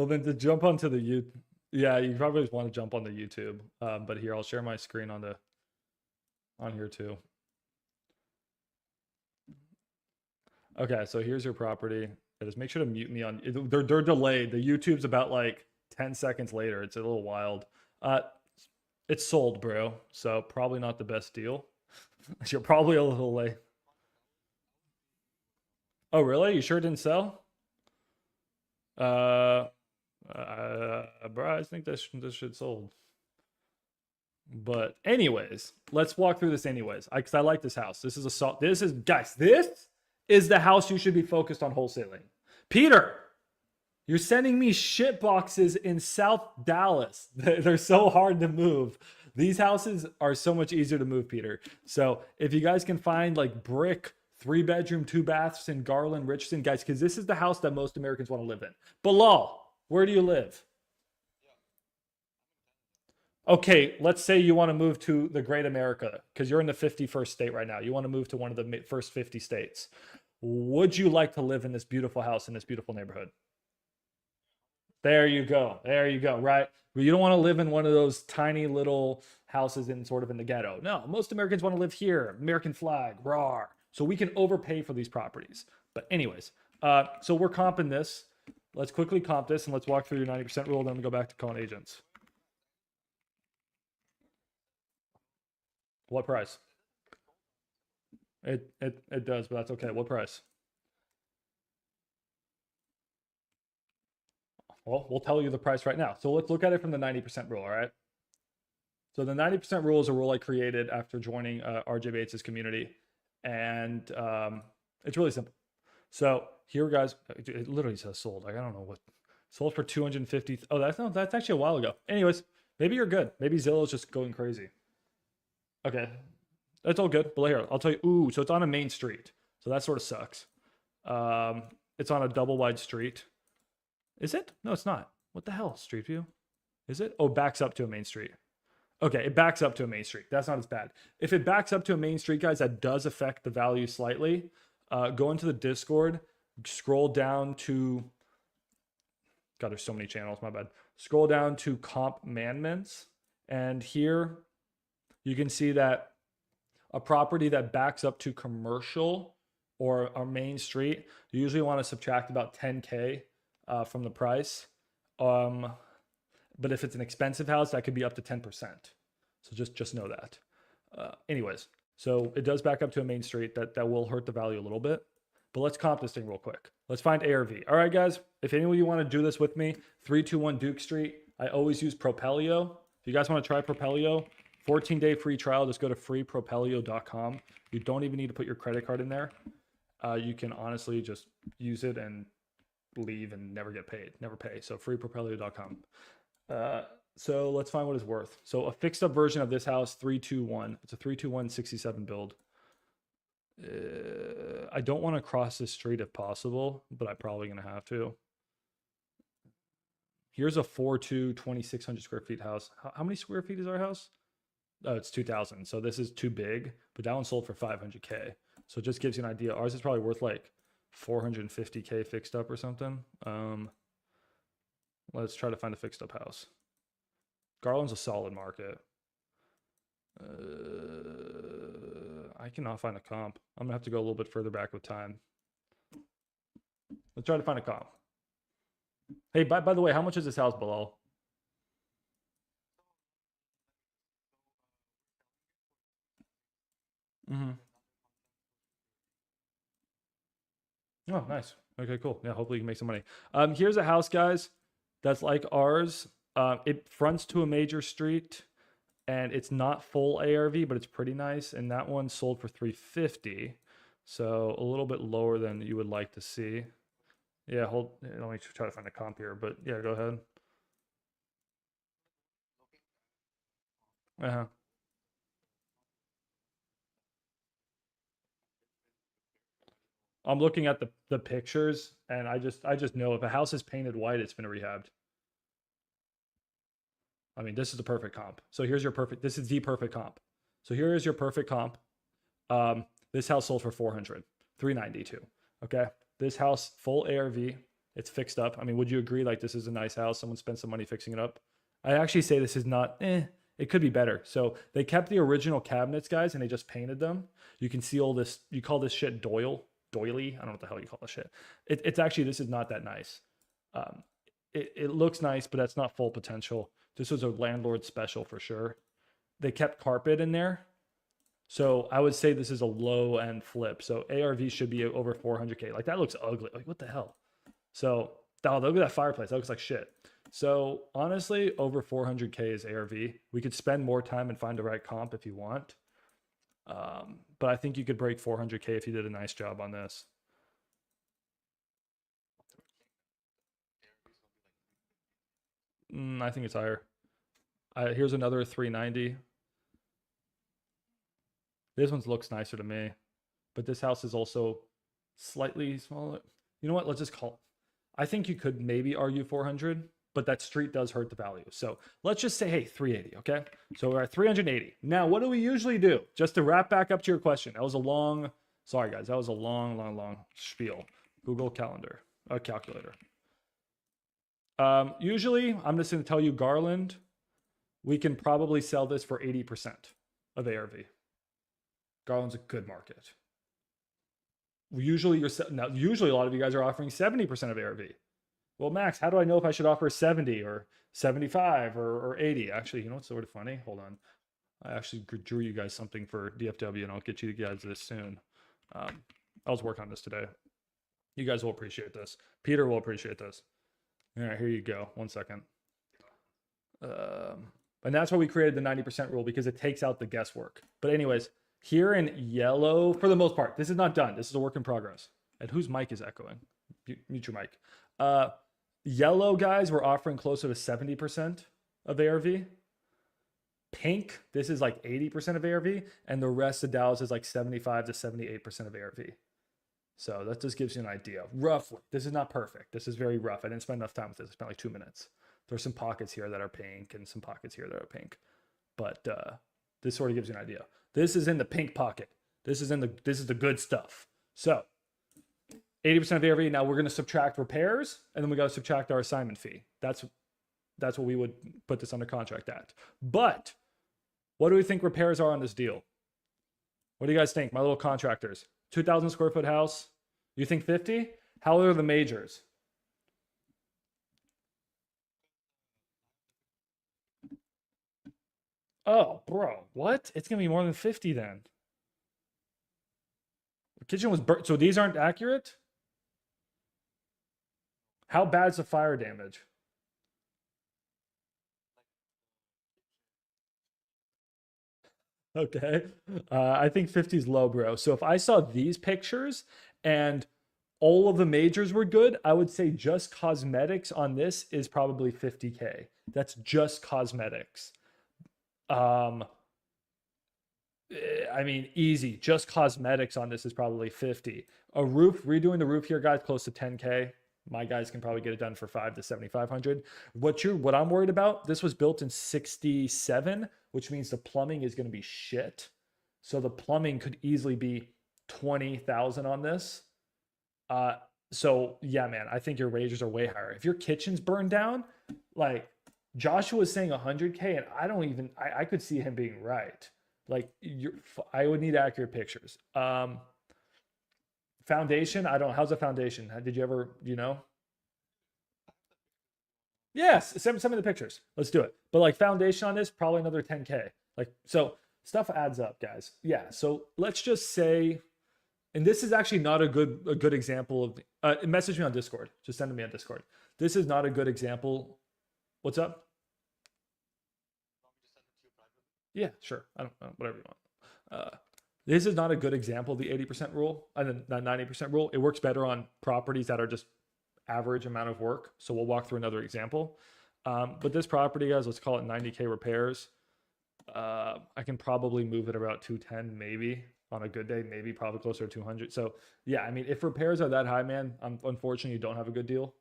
then to jump onto the YouTube. Yeah, you probably just want to jump on the YouTube. But here, I'll share my screen on here too. Okay, so here's your property. Just make sure to mute me on. They're delayed. The YouTube's about like 10 seconds later. It's a little wild. It's sold, bro. So probably not the best deal. You're probably a little late. Oh, really? You sure didn't sell? Bro, I think this shit sold. But anyways, let's walk through this anyways. Because I like this house. This is guys. This is the house you should be focused on wholesaling. Peter, you're sending me shit boxes in South Dallas. They're so hard to move. These houses are so much easier to move, Peter. So if you guys can find like brick 3-bedroom, 2 baths in Garland, Richardson, guys, because this is the house that most Americans want to live in. Bilal, where do you live? Okay, let's say you want to move to the great America because you're in the 51st state right now. You want to move to one of the first 50 states. Would you like to live in this beautiful house in this beautiful neighborhood? There you go. There you go. Right. You don't want to live in one of those tiny little houses in the ghetto. No, most Americans want to live here. American flag, rawr. So we can overpay for these properties. But anyways, so we're comping this. Let's quickly comp this and let's walk through your 90% rule. Then we go back to calling agents. What price? It does, but that's okay. What price? Well, we'll tell you the price right now. So let's look at it from the 90% rule, all right? So the 90% rule is a rule I created after joining RJ Bates' community. And it's really simple. So here, guys, it literally says sold. Like, I don't know what. Sold for 250. Oh, that's actually a while ago. Anyways, maybe you're good. Maybe Zillow's just going crazy. Okay. That's all good. But here, I'll tell you. Ooh, so it's on a main street. So that sort of sucks. It's on a double wide street. Is it? No, it's not. What the hell? Street view? Is it? Oh, backs up to a main street. Okay, it backs up to a main street. That's not as bad. If it backs up to a main street, guys, that does affect the value slightly. Go into the Discord, scroll down to, God, there's so many channels, my bad. Scroll down to comp manments. And here you can see that a property that backs up to commercial or a main street, you usually want to subtract about 10K from the price. But if it's an expensive house, that could be up to 10%. So just know that. Anyways, so it does back up to a main street. That will hurt the value a little bit. But let's comp this thing real quick. Let's find ARV. All right, guys. If any of you want to do this with me, 321 Duke Street. I always use Propelio. If you guys want to try Propelio, 14-day free trial. Just go to freepropelio.com. You don't even need to put your credit card in there. you can honestly just use it and leave and never get paid, never pay. So freepropelio.com. So let's find what it's worth. So a fixed up version of this house, 321. It's a 321 67 build. I don't want to cross the street if possible, but I'm probably going to have to. Here's a 4.2, 2,600 square feet house. How many square feet is our house? Oh, it's 2,000. So this is too big, but that one sold for 500K. So it just gives you an idea. Ours is probably worth like 450K fixed up or something. Let's try to find a fixed up house. Garland's a solid market. I cannot find a comp. I'm gonna have to go a little bit further back with time. Let's try to find a comp. Hey, by the way, how much is this house, Bilal? Mm-hmm. Oh, nice. Okay, cool. Yeah, hopefully you can make some money. Here's a house, guys, that's like ours. It fronts to a major street, and it's not full ARV, but it's pretty nice. And that one sold for 350, so a little bit lower than you would like to see. Yeah, let me try to find a comp here, but yeah, go ahead. Uh-huh. I'm looking at the pictures, and I just know if a house is painted white, it's been rehabbed. I mean, this is the perfect comp. So here's your perfect. This is the perfect comp. So here is your perfect comp. This house sold for 400, 392. Okay, this house full ARV. It's fixed up. I mean, would you agree? Like, this is a nice house. Someone spent some money fixing it up. I actually say this is not. It could be better. So they kept the original cabinets, guys, and they just painted them. You can see all this. You call this shit doily. I don't know what the hell you call this shit. It's actually, this is not that nice. It looks nice, but that's not full potential. This was a landlord special for sure. They kept carpet in there. So I would say this is a low end flip. So ARV should be over 400K. Like, that looks ugly. Like, what the hell? So, oh, look at that fireplace. That looks like shit. So honestly, over 400K is ARV. We could spend more time and find the right comp if you want. But I think you could break 400K if you did a nice job on this. I think it's higher. Here's another 390. This one looks nicer to me, but this house is also slightly smaller. You know what? Let's just call. I think you could maybe argue 400, but that street does hurt the value. So let's just say, hey, 380. Okay. So we're at 380. Now, what do we usually do? Just to wrap back up to your question. That was a long. Sorry, guys. That was a long spiel. Google Calendar, calculator. Usually, I'm just going to tell you, Garland, we can probably sell this for 80% of ARV. Garland's a good market. Usually, usually a lot of you guys are offering 70% of ARV. Well, Max, how do I know if I should offer 70 or 75 or 80? Actually, you know what's sort of funny? Hold on. I actually drew you guys something for DFW, and I'll get you guys this soon. I was working on this today. You guys will appreciate this. Peter will appreciate this. All right, here you go. 1 second. And that's why we created the 90% rule, because it takes out the guesswork. But anyways, here in yellow, for the most part, this is not done. This is a work in progress. And whose mic is echoing? Mute your mic. Yellow, guys, we're offering closer to 70% of ARV. Pink, this is like 80% of ARV. And the rest of Dallas is like 75 to 78% of ARV. So that just gives you an idea. Roughly. This is not perfect. This is very rough. I didn't spend enough time with this. I spent like 2 minutes. There's some pockets here that are pink and some pockets here that are pink. But this sort of gives you an idea. This is in the pink pocket. This is the good stuff. So 80% of ARV. Now we're going to subtract repairs, and then we got to subtract our assignment fee. That's what we would put this under contract at. But what do we think repairs are on this deal? What do you guys think, my little contractors? 2,000 square foot house. You think 50? How are the majors? Oh, bro, what? It's gonna be more than 50 then. The kitchen was burnt, so these aren't accurate? How bad's the fire damage? Okay. I think 50 is low, bro. So if I saw these pictures and all of the majors were good, I would say just cosmetics on this is probably 50K. That's just cosmetics. I mean, easy. Just cosmetics on this is probably 50. A roof, redoing the roof here, guys, close to 10K. My guys can probably get it done for 5 to 7,500. What I'm worried about, this was built in 67, which means the plumbing is going to be shit. So the plumbing could easily be 20,000 on this. So yeah, man, I think your wages are way higher. If your kitchen's burned down, like Joshua was saying 100K, and I could see him being right. Like I would need accurate pictures. Foundation, how's the foundation? Did you ever, Yes, send me the pictures. Let's do it. But like foundation on this, probably another 10K. Like, so stuff adds up, guys. Yeah. So let's just say, and this is actually not a good example of, message me on Discord. Just send it me on Discord. This is not a good example. What's up? Yeah, sure. I don't know, whatever you want. This is not a good example of the 80% rule and the 90% rule. It works better on properties that are just average amount of work. So we'll walk through another example. But this property, guys, let's call it 90K repairs. I can probably move it about 210, maybe on a good day, maybe probably closer to 200. So yeah, I mean, if repairs are that high, man, unfortunately, you don't have a good deal.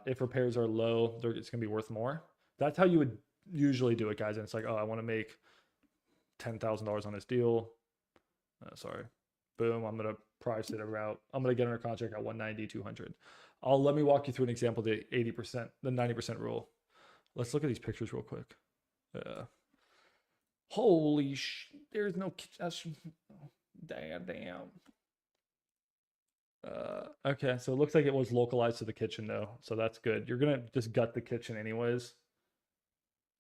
If repairs are low, it's going to be worth more. That's how you would usually do it, guys. And it's like, oh, I want to make $10,000 on this deal. Sorry. Boom. I'm going to price it around. I'm going to get under contract at 190, 200. Let me walk you through an example of the 80%, the 90% rule. Let's look at these pictures real quick. Holy there's no, damn. Okay, so it looks like it was localized to the kitchen though, so that's good. You're gonna just gut the kitchen anyways.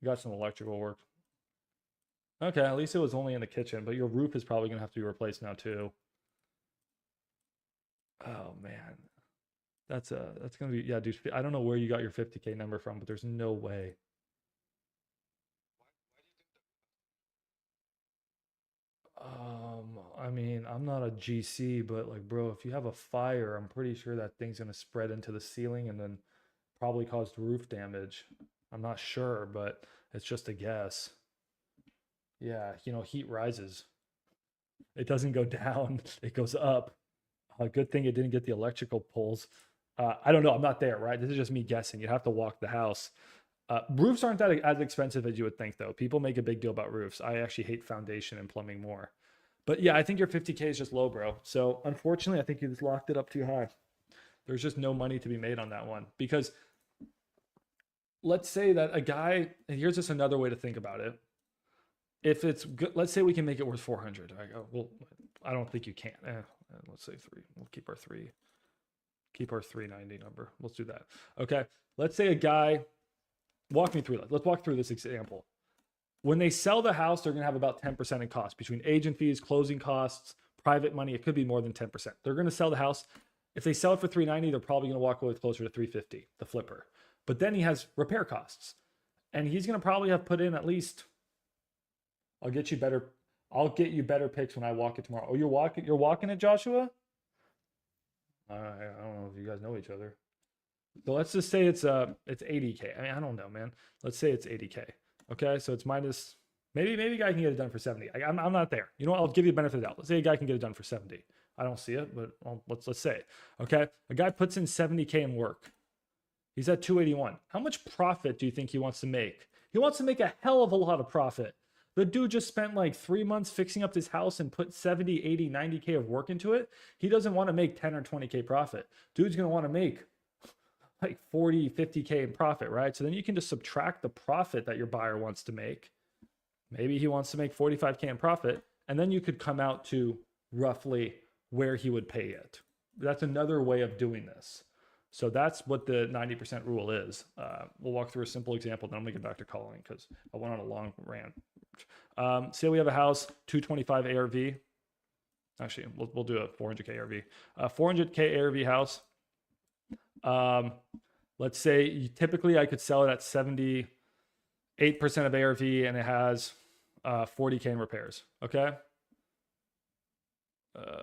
You got some electrical work. Okay, at least it was only in the kitchen, but your roof is probably gonna have to be replaced now too. Oh man, that's gonna be, yeah, dude. I don't know where you got your 50K number from, but there's no way. I mean, I'm not a GC, but like, bro, if you have a fire, I'm pretty sure that thing's gonna spread into the ceiling and then probably cause roof damage. I'm not sure, but it's just a guess. Yeah, heat rises. It doesn't go down, it goes up. A good thing it didn't get the electrical poles. I don't know, I'm not there, right? This is just me guessing. You have to walk the house. Roofs aren't that as expensive as you would think, though. People make a big deal about roofs. I actually hate foundation and plumbing more. But yeah, I think your 50K is just low, bro. So unfortunately, I think you just locked it up too high. There's just no money to be made on that one. Because let's say that a guy, and here's just another way to think about it. If it's good, let's say we can make it worth 400. I go, well, I don't think you can. Let's say 3. We'll keep our 3. Keep our 390 number. Let's do that. Okay. Let's say a guy, walk me through that. Let's walk through this example. When they sell the house, they're going to have about 10% in cost between agent fees, closing costs, private money. It could be more than 10%. They're going to sell the house. If they sell it for 390, they're probably going to walk away with closer to 350, the flipper. But then he has repair costs. And he's going to probably have put in at least, I'll get you better picks when I walk it tomorrow. Oh, you're walking it, Joshua? I don't know if you guys know each other. So let's just say it's 80K. I mean, I don't know, man. Let's say it's 80K. Okay, so it's minus, maybe a guy can get it done for 70. I'm not there. You know what? I'll give you a benefit of the doubt. Let's say a guy can get it done for 70. I don't see it, but let's say it. Okay, a guy puts in 70K in work. He's at 281. How much profit do you think he wants to make? He wants to make a hell of a lot of profit. The dude just spent like 3 months fixing up this house and put 70, 80, 90K of work into it. He doesn't want to make 10 or 20K profit. Dude's going to want to make like 40, 50K in profit, right? So then you can just subtract the profit that your buyer wants to make. Maybe he wants to make 45K in profit, and then you could come out to roughly where he would pay it. That's another way of doing this. So that's what the 90% rule is. We'll walk through a simple example, then I'll make it back to calling because I went on a long rant. Say we have a house, 225 ARV. Actually, we'll do a 400K ARV. 400K ARV house. Let's say typically I could sell it at 78% of ARV and it has 40K in repairs. Okay.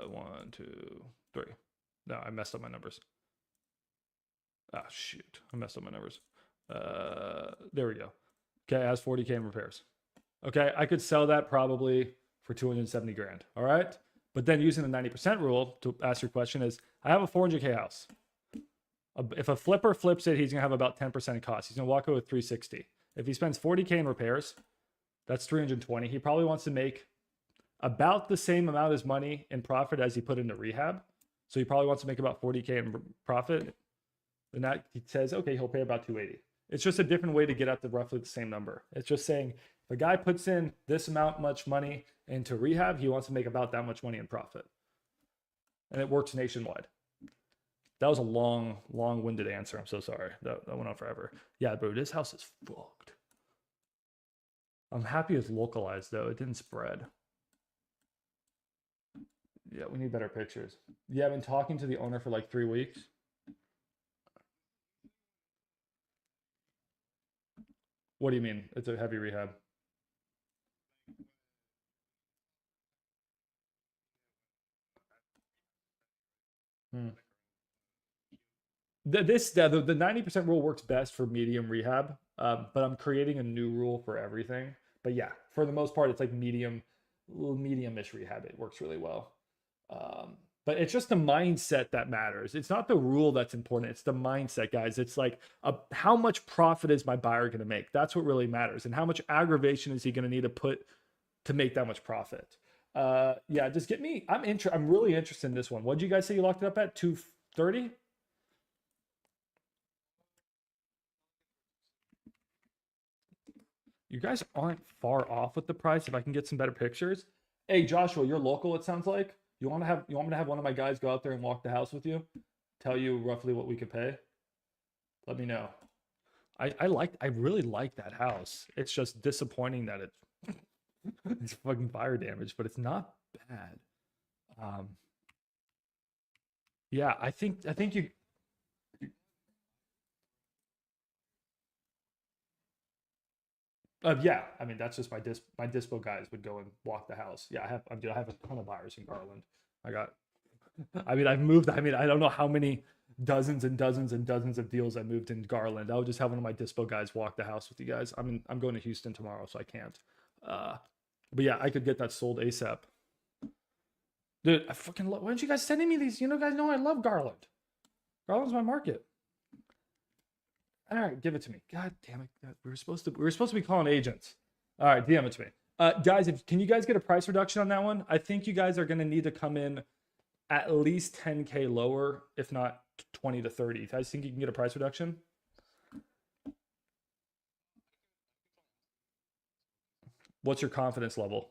1, 2, 3. No, I messed up my numbers. Ah, shoot. I messed up my numbers. There we go. Okay, it has 40K in repairs. Okay, I could sell that probably for 270 grand. All right. But then using the 90% rule to ask your question is, I have a 400K house. If a flipper flips it, he's going to have about 10% cost. He's going to walk away with 360. If he spends 40K in repairs, that's 320. He probably wants to make about the same amount as money in profit as he put into rehab. So he probably wants to make about 40K in profit. And that he says, okay, he'll pay about 280. It's just a different way to get at the roughly the same number. It's just saying if a guy puts in this amount much money into rehab, he wants to make about that much money in profit. And it works nationwide. That was a long-winded answer. I'm so sorry. That went on forever. Yeah, bro, this house is fucked. I'm happy it's localized, though. It didn't spread. Yeah, we need better pictures. Yeah, I've been talking to the owner for like 3 weeks. What do you mean? It's a heavy rehab. The 90% rule works best for medium rehab, but I'm creating a new rule for everything. But yeah, for the most part, it's like medium-ish rehab. It works really well. But it's just the mindset that matters. It's not the rule that's important. It's the mindset, guys. It's like how much profit is my buyer going to make? That's what really matters. And how much aggravation is he going to need to put to make that much profit? Yeah, just get me. I'm really interested in this one. What did you guys say you locked it up at? 230? You guys aren't far off with the price. If I can get some better pictures. Hey, Joshua, you're local, it sounds like. You want me to have one of my guys go out there and walk the house with you? Tell you roughly what we could pay? Let me know. I really like that house. It's just disappointing that it's fucking fire damage, but it's not bad. Yeah, I think you. Yeah, I mean that's just my dispo guys would go and walk the house. Yeah, I have a ton of buyers in Garland. I got. I mean, I've moved. I mean, I don't know how many dozens and dozens and dozens of deals I moved in Garland. I would just have one of my dispo guys walk the house with you guys. I'm going to Houston tomorrow, so I can't. But yeah, I could get that sold ASAP. Dude, I fucking love. Why aren't you guys sending me these? You know, guys know I love Garland. Garland's my market. All right, give it to me. God damn it! God, we were supposed to be calling agents. All right, DM it to me, guys. Can you guys get a price reduction on that one? I think you guys are going to need to come in at least 10K lower, if not 20 to 30. You guys think you can get a price reduction? What's your confidence level?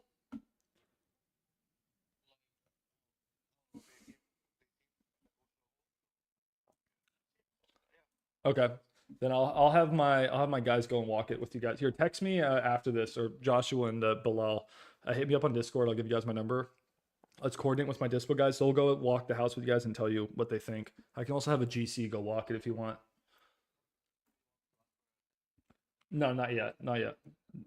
Okay. Then I'll have my guys go and walk it with you guys. Here, text me after this, or Joshua and Bilal. Hit me up on Discord. I'll give you guys my number. Let's coordinate with my dispo guys. They'll go walk the house with you guys and tell you what they think. I can also have a GC go walk it if you want. No, not yet. Not yet.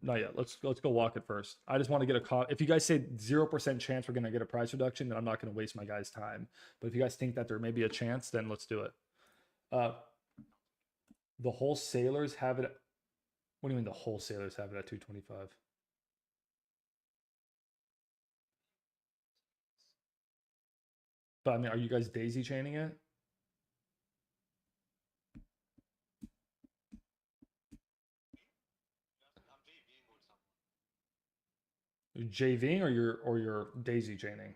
Not yet. Let's go walk it first. I just want to get if you guys say 0% chance we're gonna get a price reduction, then I'm not gonna waste my guys' time. But if you guys think that there may be a chance, then let's do it. The wholesalers have it. What do you mean the wholesalers have it at 225? But I mean, are you guys daisy chaining it? You're JVing or you're daisy chaining?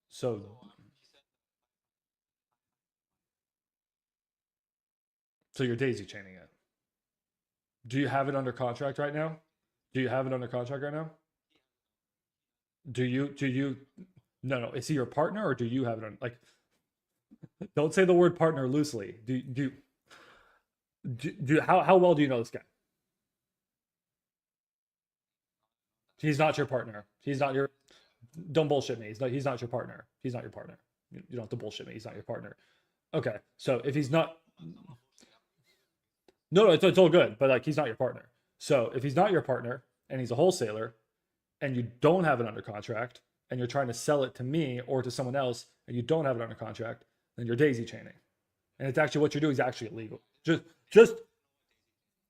So you're daisy chaining it. Do you have it under contract right now? Do you have it under contract right now? Do you no, is he your partner or do you have it on like don't say the word partner loosely. How well do you know this guy? He's not your partner. He's not your don't bullshit me. He's not your partner. He's not your partner. You don't have to bullshit me. He's not your partner. Okay. So if he's not no, it's all good, but like he's not your partner. So if he's not your partner and he's a wholesaler, and you don't have it under contract, and you're trying to sell it to me or to someone else, and you don't have it under contract, then you're daisy chaining. And it's actually what you're doing is actually illegal. Just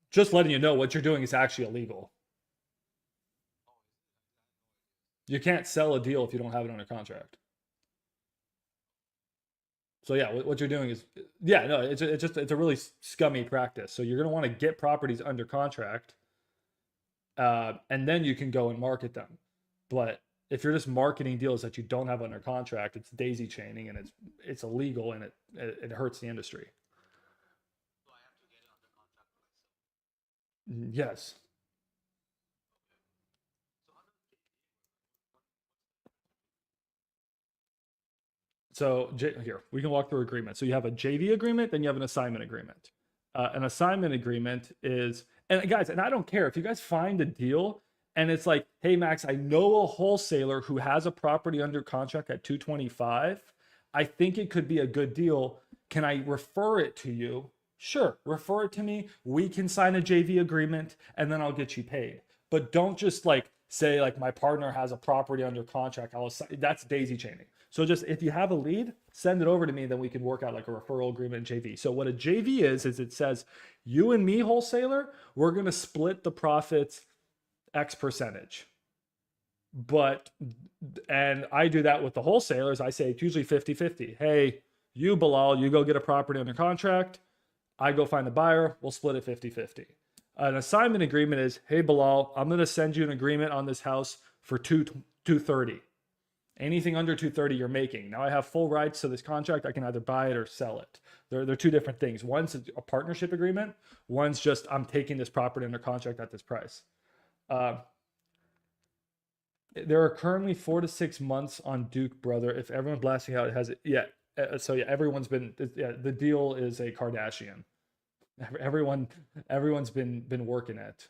just letting you know what you're doing is actually illegal. You can't sell a deal if you don't have it under contract. So yeah, what you're doing is, yeah, no, it's a really scummy practice. So you're gonna want to get properties under contract, and then you can go and market them. But if you're just marketing deals that you don't have under contract, it's daisy chaining, and it's illegal, and it hurts the industry. Yes. So here we can walk through agreement. So you have a JV agreement, then you have an assignment agreement. An assignment agreement is, and guys, and I don't care if you guys find a deal and it's like, hey Max, I know a wholesaler who has a property under contract at 225. I think it could be a good deal. Can I refer it to you? Sure, refer it to me. We can sign a JV agreement and then I'll get you paid. But don't just like say like my partner has a property under contract. That's daisy chaining. So just if you have a lead, send it over to me, then we can work out like a referral agreement JV. So what a JV is it says you and me, wholesaler, we're going to split the profits X percentage. But, and I do that with the wholesalers. I say it's usually 50-50. Hey, you, Bilal, you go get a property under contract. I go find the buyer. We'll split it 50-50. An assignment agreement is, hey, Bilal, I'm going to send you an agreement on this house for 230. Anything under 230 you're making. Now I have full rights to this contract. I can either buy it or sell it. They're two different things. One's a partnership agreement. One's just I'm taking this property under contract at this price. There are currently 4 to 6 months on Duke, brother. If everyone blasting out has it, yeah. So yeah, everyone's been. Yeah, the deal is a Kardashian. Everyone's been working it.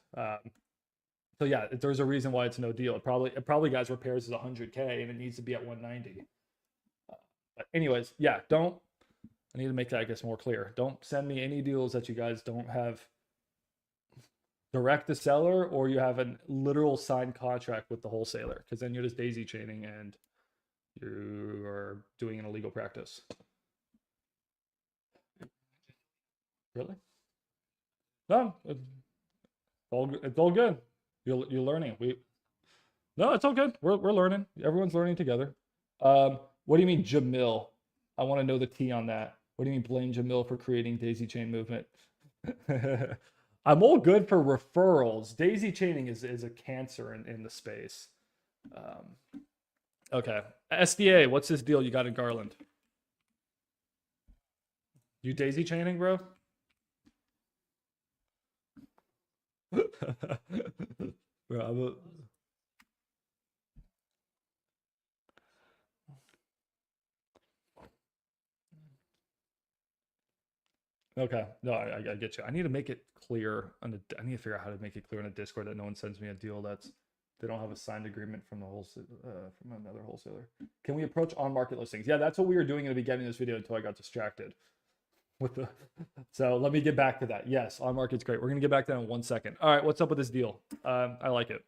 So yeah, there's a reason why it's no deal. It probably guys repairs is 100K and it needs to be at 190. But anyways, yeah, I need to make that I guess more clear. Don't send me any deals that you guys don't have direct the seller or you have a literal signed contract with the wholesaler, because then you're just daisy chaining and you are doing an illegal practice. Really? No, it's all good. You're learning. No, it's all good. We're learning. Everyone's learning together. What do you mean, Jamil? I want to know the T on that. What do you mean, blame Jamil for creating daisy chain movement? I'm all good for referrals. Daisy chaining is a cancer in the space. Okay. SDA, what's this deal you got in Garland? You daisy chaining, bro? Bro, okay, no, I get you. I need to make it clear I need to figure out how to make it clear in a Discord that no one sends me a deal that's they don't have a signed agreement from the from another wholesaler. Can we approach on market listings? Yeah, that's what we were doing in the beginning of this video until I got distracted with the. So let me get back to that. Yes, on market's great. We're gonna get back to that in 1 second. All right, what's up with this deal? I like it.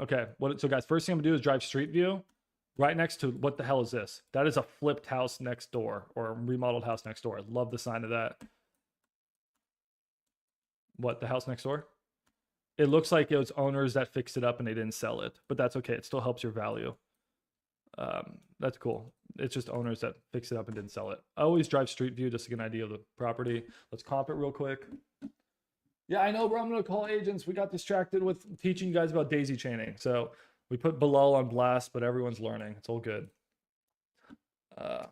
Okay, so guys, first thing I'm gonna do is drive Street View. Right next to, what the hell is this? That is a flipped house next door, or a remodeled house next door. I love the sign of that. What, the house next door? It looks like it was owners that fixed it up and they didn't sell it, but that's okay. It still helps your value. That's cool. It's just owners that fixed it up and didn't sell it. I always drive Street View just to get an idea of the property. Let's comp it real quick. Yeah, I know, bro. I'm going to call agents. We got distracted with teaching you guys about daisy chaining. So we put Bilal on blast, but everyone's learning. It's all good. All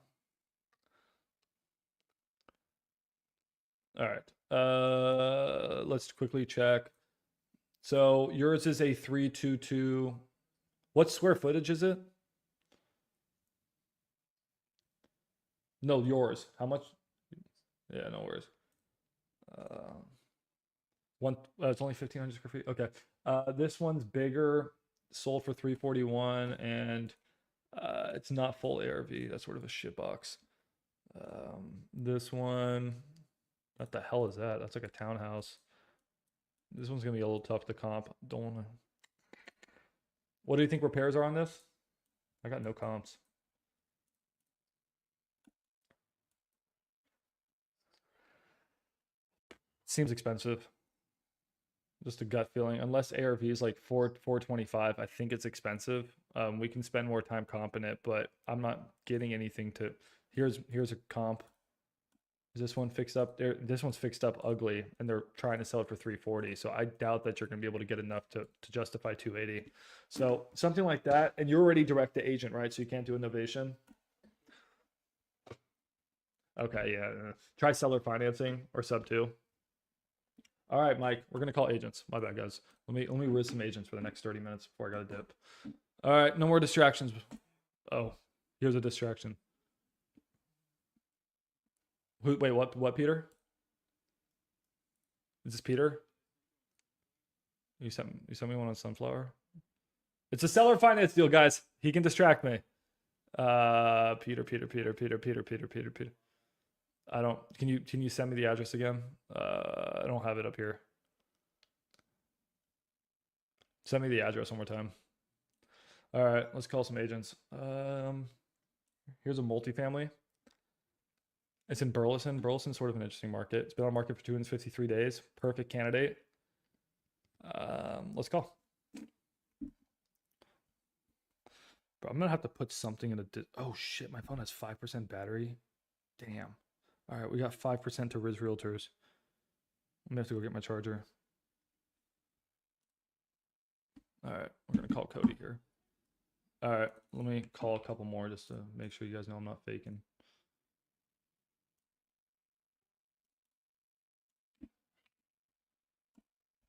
right. Let's quickly check. So yours is a 322. What square footage is it? No, yours. How much? Yeah, no worries. It's only 1,500 square feet. Okay. This one's bigger. Sold for 341, and it's not full ARV. That's sort of a shit box. This one, what the hell is that? That's like a townhouse. This one's gonna be a little tough to comp. Don't wanna. What do you think repairs are on this? I got no comps. Seems expensive. Just a gut feeling. Unless ARV is like 425, I think it's expensive. We can spend more time comping it, but I'm not getting anything to. Here's a comp. Is this one fixed up? There, this one's fixed up ugly, and they're trying to sell it for 340. So I doubt that you're going to be able to get enough to justify 280. So something like that, and you're already direct to agent, right? So you can't do innovation. Okay, yeah. Try seller financing or sub 2. All right, Mike, we're gonna call agents. My bad, guys. Let me riz some agents for the next 30 minutes before I gotta dip. All right, no more distractions. Oh, here's a distraction. Wait, what, Peter? Is this Peter? You sent me one on Sunflower? It's a seller finance deal, guys. He can distract me. Peter. I don't. Can you send me the address again? I don't have it up here. Send me the address one more time. All right, let's call some agents. Here's a multifamily. It's in Burleson. Burleson's sort of an interesting market. It's been on market for 253 days. Perfect candidate. Let's call. Bro, I'm gonna have to put something in a. Oh shit, my phone has 5% battery. Damn. All right, we got 5% to Riz Realtors. I'm gonna have to go get my charger. All right, we're gonna call Cody here. All right, let me call a couple more just to make sure you guys know I'm not faking.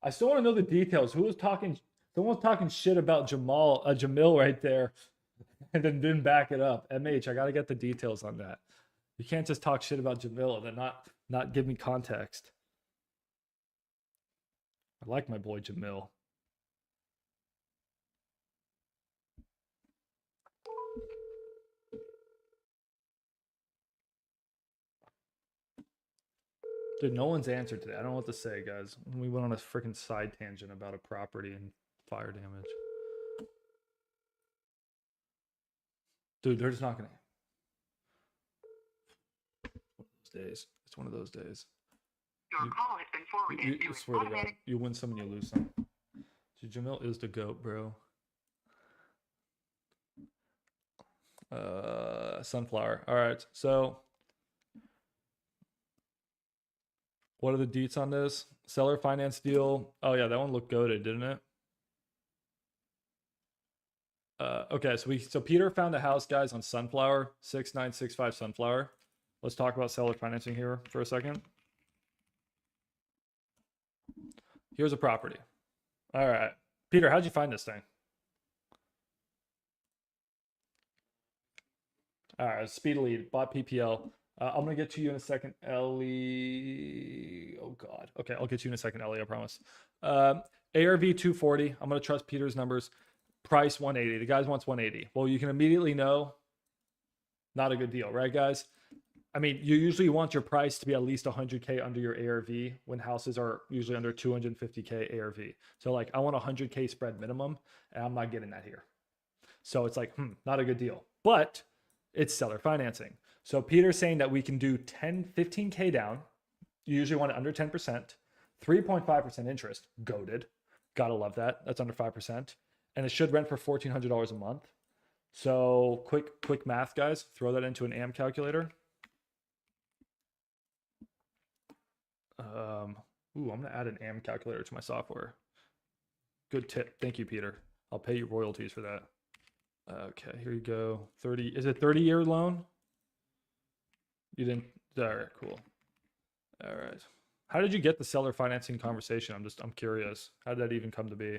I still want to know the details. Who was talking? Someone was talking shit about Jamil right there, and then didn't back it up. MH, I gotta get the details on that. You can't just talk shit about Jamil and then not give me context. I like my boy Jamil. Dude, no one's answered today. I don't know what to say, guys. We went on a freaking side tangent about a property and fire damage. Dude, they're just not gonna. One of those days. It's one of those days. Your call has been forwarded to You an swear to God, automatic. you win some and you lose some. Dude, Jamil is the GOAT, bro. Sunflower. All right, so what are the deets on this? Seller finance deal. Oh yeah, that one looked goated, didn't it? Okay, so Peter found a house, guys, on Sunflower, 6965 Sunflower. Let's talk about seller financing here for a second. Here's a property. All right, Peter, how'd you find this thing? All right, speedily bought PPL. I'm gonna get to you in a second, Ellie. Oh God. Okay, I'll get you in a second, Ellie. I promise. ARV 240. I'm gonna trust Peter's numbers. Price 180. The guy wants 180. Well, you can immediately know, not a good deal, right, guys? I mean, you usually want your price to be at least 100K under your ARV when houses are usually under 250K ARV. So like, I want 100K spread minimum, and I'm not getting that here. So it's like, not a good deal. But it's seller financing. So Peter's saying that we can do 15K down. You usually want it under 10%, 3.5% interest. Goated. Gotta love that. That's under 5%. And it should rent for $1,400 a month. So quick math, guys. Throw that into an AM calculator. I'm gonna add an AM calculator to my software. Good tip. Thank you, Peter. I'll pay you royalties for that. Okay, here you go. 30. Is it 30-year loan? You didn't. All right, cool. All right. How did you get the seller financing conversation? I'm curious. How did that even come to be?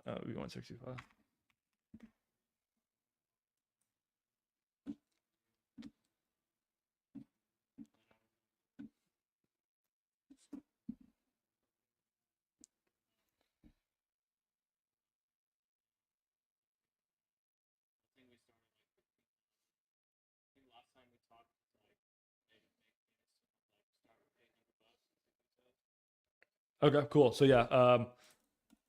We 165. Okay, cool. So yeah,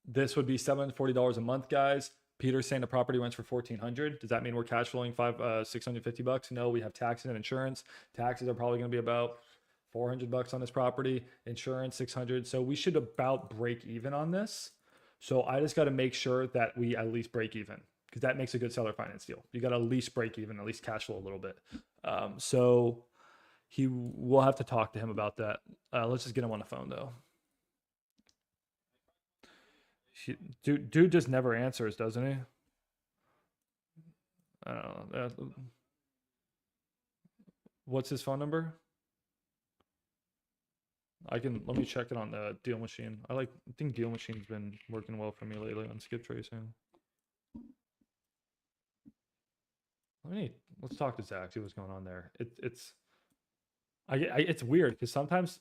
this would be $740 a month, guys. Peter's saying the property rents for $1,400. Does that mean we're cash flowing $650? No, we have taxes and insurance. Taxes are probably going to be about $400 on this property. Insurance $600. So we should about break even on this. So I just got to make sure that we at least break even, because that makes a good seller finance deal. You got to at least break even, at least cash flow a little bit. So we'll have to talk to him about that. Let's just get him on the phone though. Dude just never answers, doesn't he? I don't know. What's his phone number? Let me check it on the Deal Machine. I think Deal Machine's been working well for me lately on skip tracing. Let's talk to Zach, see what's going on there. It's weird because sometimes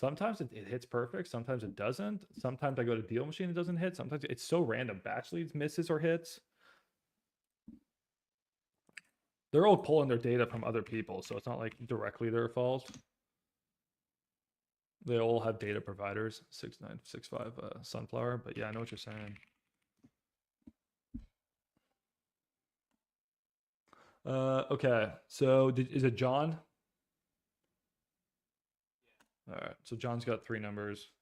it hits perfect, sometimes it doesn't. Sometimes I go to Deal Machine, it doesn't hit. Sometimes it's so random. Batch leads misses or hits. They're all pulling their data from other people, so it's not like directly their fault. They all have data providers. 6965 Sunflower, but yeah, I know what you're saying. Okay, so is it John? All right, so John's got 3 numbers.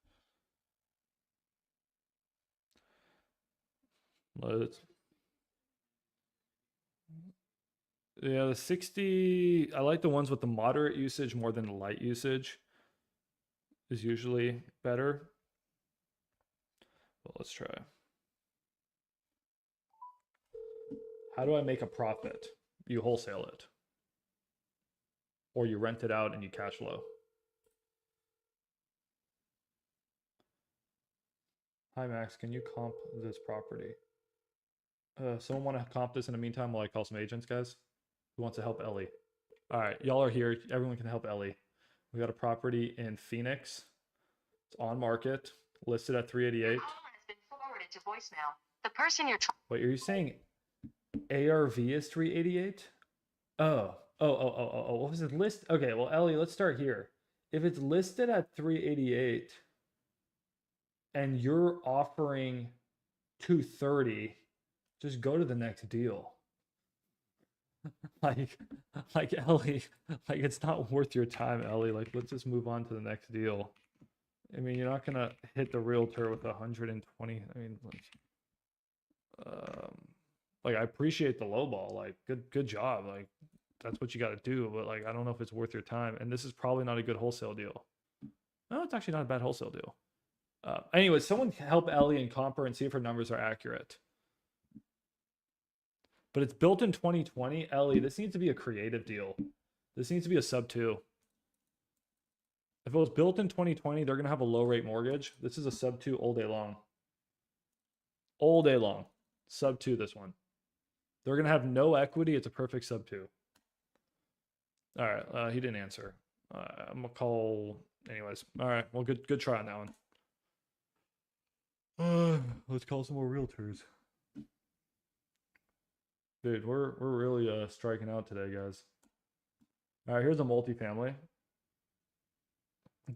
Yeah, the 60, I like the ones with the moderate usage more than the light usage is usually better. Well, let's try. How do I make a profit? You wholesale it. Or you rent it out and you cash flow. Hi, Max. Can you comp this property? Someone want to comp this in the meantime while I call some agents, guys? Who wants to help Ellie? All right, y'all are here. Everyone can help Ellie. We got a property in Phoenix. It's on market, listed at 388. Call has been forwarded to voicemail. The person you're trying. Wait, are you saying ARV is 388? Oh. What was it list? Okay, well, Ellie, let's start here. If it's listed at 388 and you're offering 230, just go to the next deal. like Ellie, like it's not worth your time, Ellie. Like, let's just move on to the next deal. I mean, you're not gonna hit the realtor with 120. I mean, like I appreciate the low ball. Like, good job. Like, that's what you got to do. But like, I don't know if it's worth your time. And this is probably not a good wholesale deal. No, it's actually not a bad wholesale deal. Anyway, someone help Ellie and comp her and see if her numbers are accurate. But it's built in 2020. Ellie, this needs to be a creative deal. This needs to be a sub 2. If it was built in 2020, they're going to have a low rate mortgage. This is a sub 2 all day long. All day long. Sub 2, this one. They're going to have no equity. It's a perfect sub 2. All right. He didn't answer. I'm going to call anyways. All right. Well, good try on that one. Let's call some more realtors. Dude, we're really striking out today, guys. All right, here's a multifamily.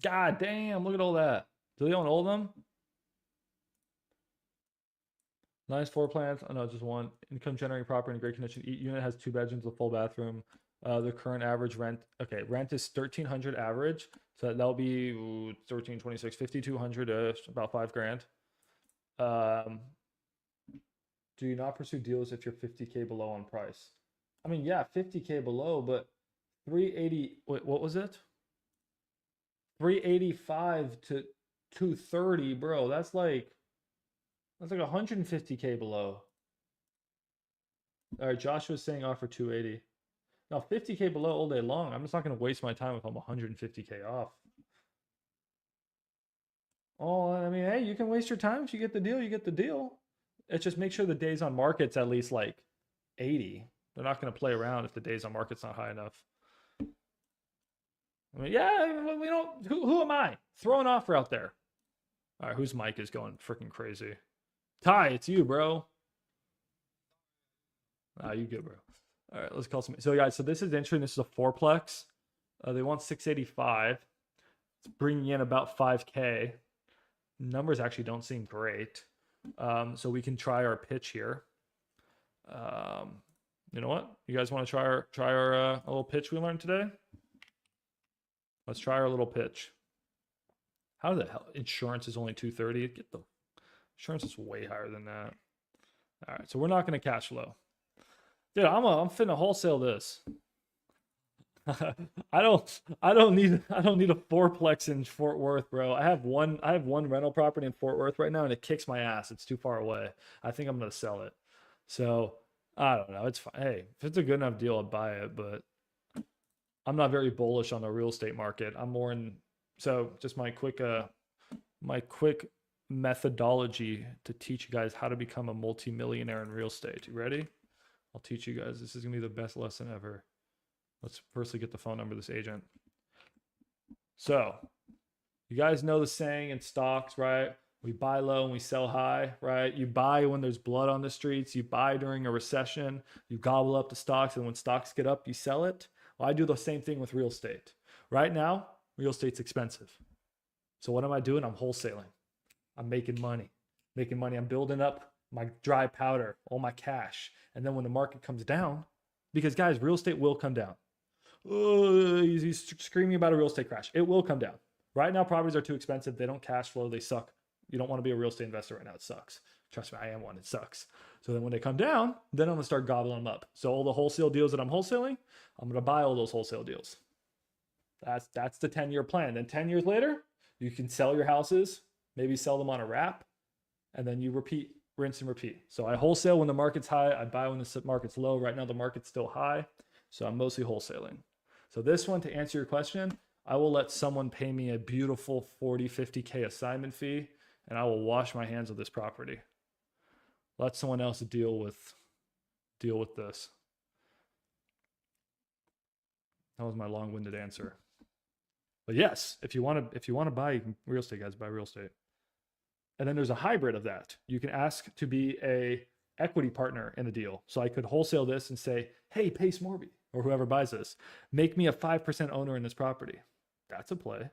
God damn, look at all that. Do they own all of them? Nice floor plans. Oh no, just one. Income generating property in great condition. Each unit has 2 bedrooms, a full bathroom. The current average rent. Okay, rent is $1,300 average. So that'll be 1326, 5,200, about $5,000. Do you not pursue deals if you're 50K below on price? I mean, yeah, 50K below, but 380. Wait, what was it? 385 to 230, bro. That's like 150K below. All right, Joshua's saying offer 280. Now 50K below all day long. I'm just not going to waste my time if I'm 150K off. Oh, I mean, hey, you can waste your time if you get the deal. You get the deal. It's just make sure the days on market's at least like 80. They're not going to play around if the days on market's not high enough. I mean, yeah, we don't. Who am I? Throw an offer out there. All right, whose mic is going freaking crazy? Ty, it's you, bro. You good, bro. All right, let's call some. So guys, so this is interesting. This is a fourplex. They want 685. bringing in about 5K. Numbers actually don't seem great. So we can try our pitch here. You know what? You guys want to try our little pitch we learned today? Let's try our little pitch. How the hell? Insurance is only 230. Get the insurance is way higher than that. All right, so we're not going to cash flow. Dude, I'm finna wholesale this. I don't need a fourplex in Fort Worth, bro. I have one rental property in Fort Worth right now, and it kicks my ass. It's too far away. I think I'm gonna sell it. So I don't know. It's fine. Hey, if it's a good enough deal, I'd buy it, but I'm not very bullish on the real estate market. I'm more in. So just my quick methodology to teach you guys how to become a multimillionaire in real estate. You ready? I'll teach you guys. This is gonna be the best lesson ever. Let's firstly get the phone number of this agent. So you guys know the saying in stocks, right? We buy low and we sell high, right? You buy when there's blood on the streets. You buy during a recession. You gobble up the stocks, and when stocks get up, you sell it. Well, I do the same thing with real estate. Right now, real estate's expensive. So what am I doing? I'm wholesaling. I'm making money. I'm building up my dry powder, all my cash. And then when the market comes down, because guys, real estate will come down. He's screaming about a real estate crash. It will come down. Right now, properties are too expensive. They don't cash flow. They suck. You don't want to be a real estate investor right now. It sucks. Trust me, I am one. It sucks. So then when they come down, then I'm going to start gobbling them up. So all the wholesale deals that I'm wholesaling, I'm going to buy all those wholesale deals. That's the 10-year plan. Then 10 years later, you can sell your houses, maybe sell them on a wrap, and then you repeat, rinse and repeat. So I wholesale when the market's high. I buy when the market's low. Right now, the market's still high. So I'm mostly wholesaling. So this one, to answer your question, I will let someone pay me a beautiful 40, 50K assignment fee, and I will wash my hands of this property. Let someone else deal with this. That was my long-winded answer. But yes, if you want to buy real estate, guys, buy real estate. And then there's a hybrid of that. You can ask to be a equity partner in the deal. So I could wholesale this and say, hey, Pace Morby, or whoever buys this, make me a 5% owner in this property. That's a play.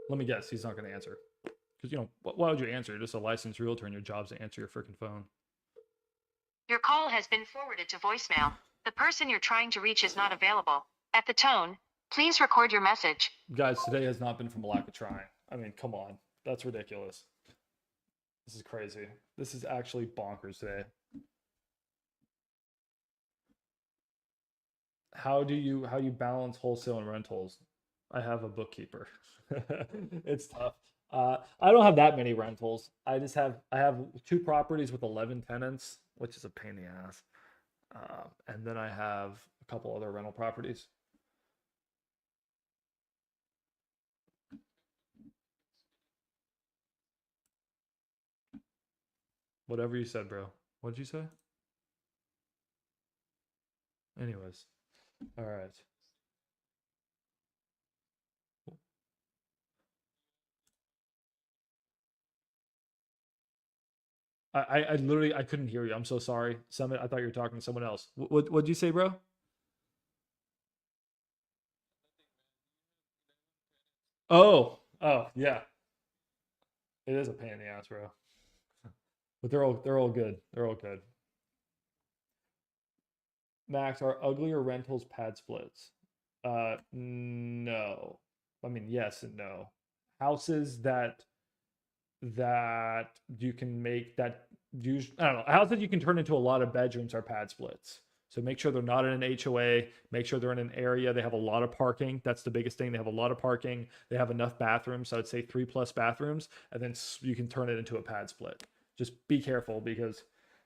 Let me guess, he's not going to answer. Because, why would you answer? You're just a licensed realtor and your job's to answer your freaking phone. Your call has been forwarded to voicemail. The person you're trying to reach is not available. At the tone, please record your message. Guys, today has not been from a lack of trying. I mean, come on. That's ridiculous. This is crazy. This is actually bonkers today. How do you balance wholesale and rentals? I have a bookkeeper. It's tough. I don't have that many rentals. I have 2 properties with 11 tenants, which is a pain in the ass. And then I have a couple other rental properties. Whatever you said, bro. What did you say? Anyways. All right. I literally I couldn't hear you. I'm so sorry. Summit, I thought you were talking to someone else. What'd you say, bro? Oh, yeah. It is a pain in the ass, bro. But they're all good. They're all good. Max, are uglier rentals pad splits? No. I mean, yes and no. Houses that you can make that use, I don't know, houses you can turn into a lot of bedrooms are pad splits. So make sure they're not in an HOA. Make sure they're in an area. They have a lot of parking. That's the biggest thing. They have a lot of parking. They have enough bathrooms. So I'd say 3+ bathrooms, and then you can turn it into a pad split. Just be careful because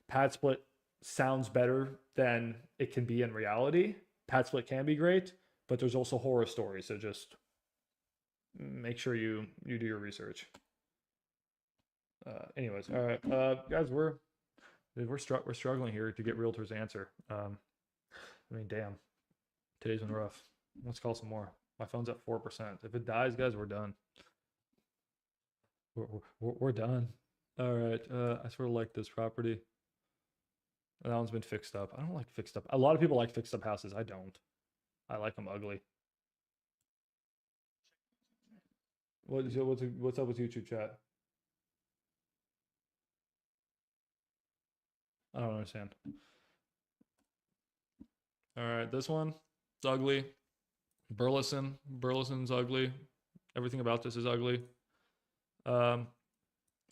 pad split sounds better than it can be in reality. Pad split can be great, but there's also horror stories. So just make sure you do your research. Anyways, all right, guys, we're struggling here to get realtors answer. I mean, damn, today's been rough. Let's call some more. My phone's at 4%. If it dies, guys, we're done. We're done. All right. I sort of like this property. That one's been fixed up. I don't like fixed up. A lot of people like fixed up houses. I don't. I like them ugly. What's up with YouTube chat? I don't understand. All right, this one, it's ugly. Burleson's ugly. Everything about this is ugly.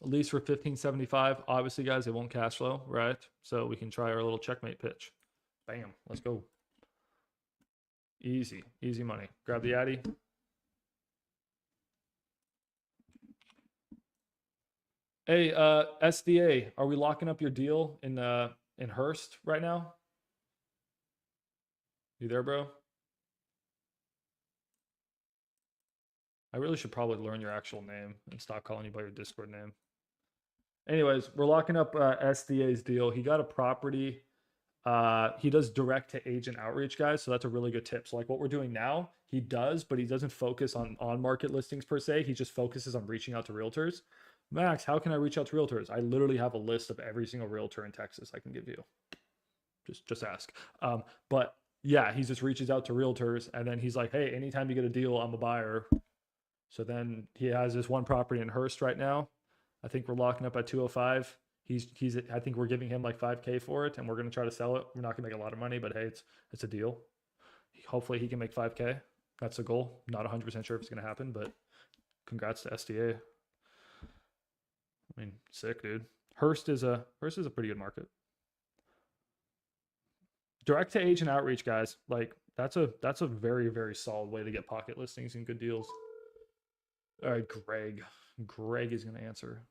Lease for 1575. Obviously, guys, it won't cash flow, right? So we can try our little checkmate pitch. Bam, let's go. Easy money. Grab the Addy. Hey, SDA, are we locking up your deal in Hearst right now? You there, bro? I really should probably learn your actual name and stop calling you by your Discord name. Anyways, we're locking up SDA's deal. He got a property. He does direct to agent outreach, guys. So that's a really good tip. So like what we're doing now, he does, but he doesn't focus on market listings per se. He just focuses on reaching out to realtors. Max, how can I reach out to realtors? I literally have a list of every single realtor in Texas I can give you. Just ask. But yeah, he just reaches out to realtors and then he's like, hey, anytime you get a deal, I'm a buyer. So then he has this one property in Hearst right now. I think we're locking up at 205. I think we're giving him like 5K for it and we're going to try to sell it. We're not going to make a lot of money, but hey, it's a deal. Hopefully he can make 5K. That's the goal. Not 100% sure if it's going to happen, but congrats to SDA. I mean, sick, dude. Hearst is a pretty good market. Direct to agent outreach, guys. Like that's a very, very solid way to get pocket listings and good deals. All right, Greg. Greg is going to answer.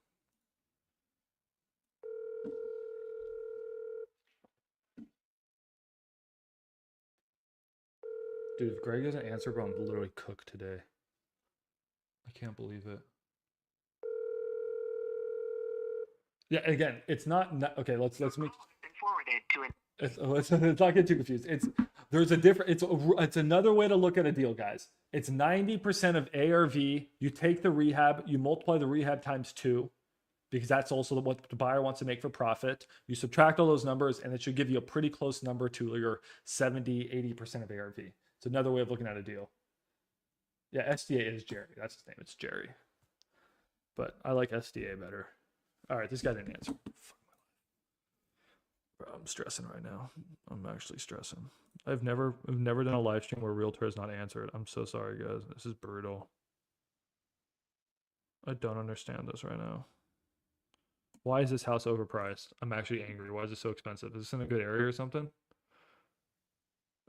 Dude, if Greg doesn't answer, bro, I'm literally cooked today. I can't believe it. Yeah, again, it's not okay. Let's make. Forwarded to an Let's not get too confused. There's a different. It's another way to look at a deal, guys. It's 90% of ARV. You take the rehab, you multiply the rehab times 2, because that's also what the buyer wants to make for profit. You subtract all those numbers, and it should give you a pretty close number to your 70-80% of ARV. It's another way of looking at a deal. Yeah, SDA is Jerry. That's his name. It's Jerry. But I like SDA better. All right, this guy didn't answer. Bro, I'm stressing right now. I'm actually stressing. I've never done a live stream where a realtor has not answered. I'm so sorry, guys. This is brutal. I don't understand this right now. Why is this house overpriced? I'm actually angry. Why is it so expensive? Is this in a good area or something?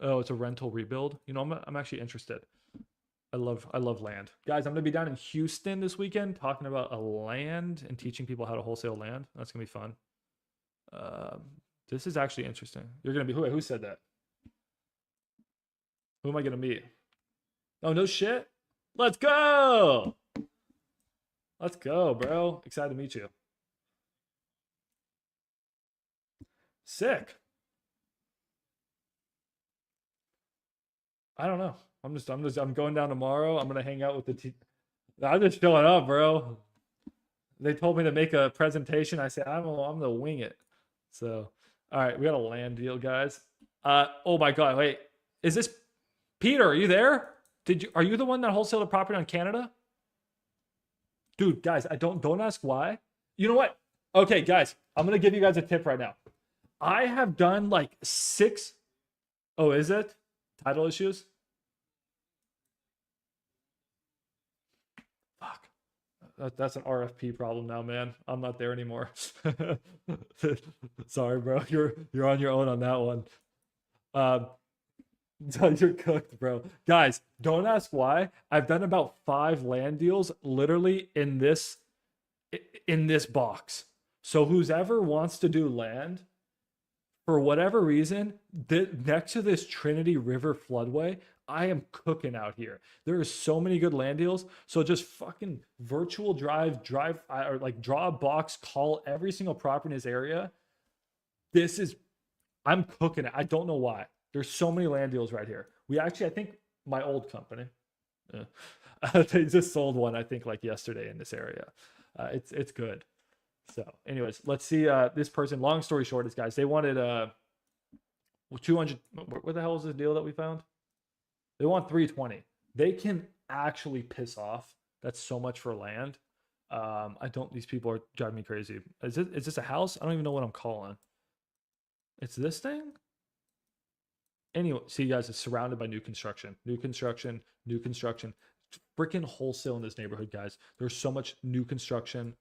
Oh, it's a rental rebuild. You know, I'm actually interested. I love land. Guys, I'm gonna be down in Houston this weekend talking about a land and teaching people how to wholesale land. That's gonna be fun. This is actually interesting. You're gonna be who said that? Who am I gonna meet? Oh, no shit. Let's go. Let's go, bro. Excited to meet you. Sick. I don't know. I'm going down tomorrow. I'm gonna hang out with the I'm just showing up, bro. They told me to make a presentation. I said I'm gonna wing it. So, all right, we got a land deal, guys. Oh my god, wait, is this Peter? Are you there? Are you the one that wholesaled a property on Canada? Dude, guys, I don't ask why. You know what? Okay, guys, I'm gonna give you guys a tip right now. I have done like 6. Oh, is it title issues? Fuck. That's an RFP problem now, man. I'm not there anymore. Sorry, bro. You're on your own on that one. You're cooked, bro. Guys, don't ask why. I've done about 5 land deals literally in this box. So who's ever wants to do land, for whatever reason, next to this Trinity River floodway, I am cooking out here. There are so many good land deals. So just fucking virtual drive, or like draw a box, call every single property in this area. I'm cooking it. I don't know why. There's so many land deals right here. I think my old company, They just sold one, I think, like yesterday in this area. It's good. So, anyways, let's see. This person. Long story short, is guys, they wanted 200. What the hell is the deal that we found? They want 320. They can actually piss off. That's so much for land. I don't. These people are driving me crazy. Is this a house? I don't even know what I'm calling. It's this thing. Anyway, see, guys, it's surrounded by new construction, new construction, new construction. Freaking wholesale in this neighborhood, guys. There's so much new construction,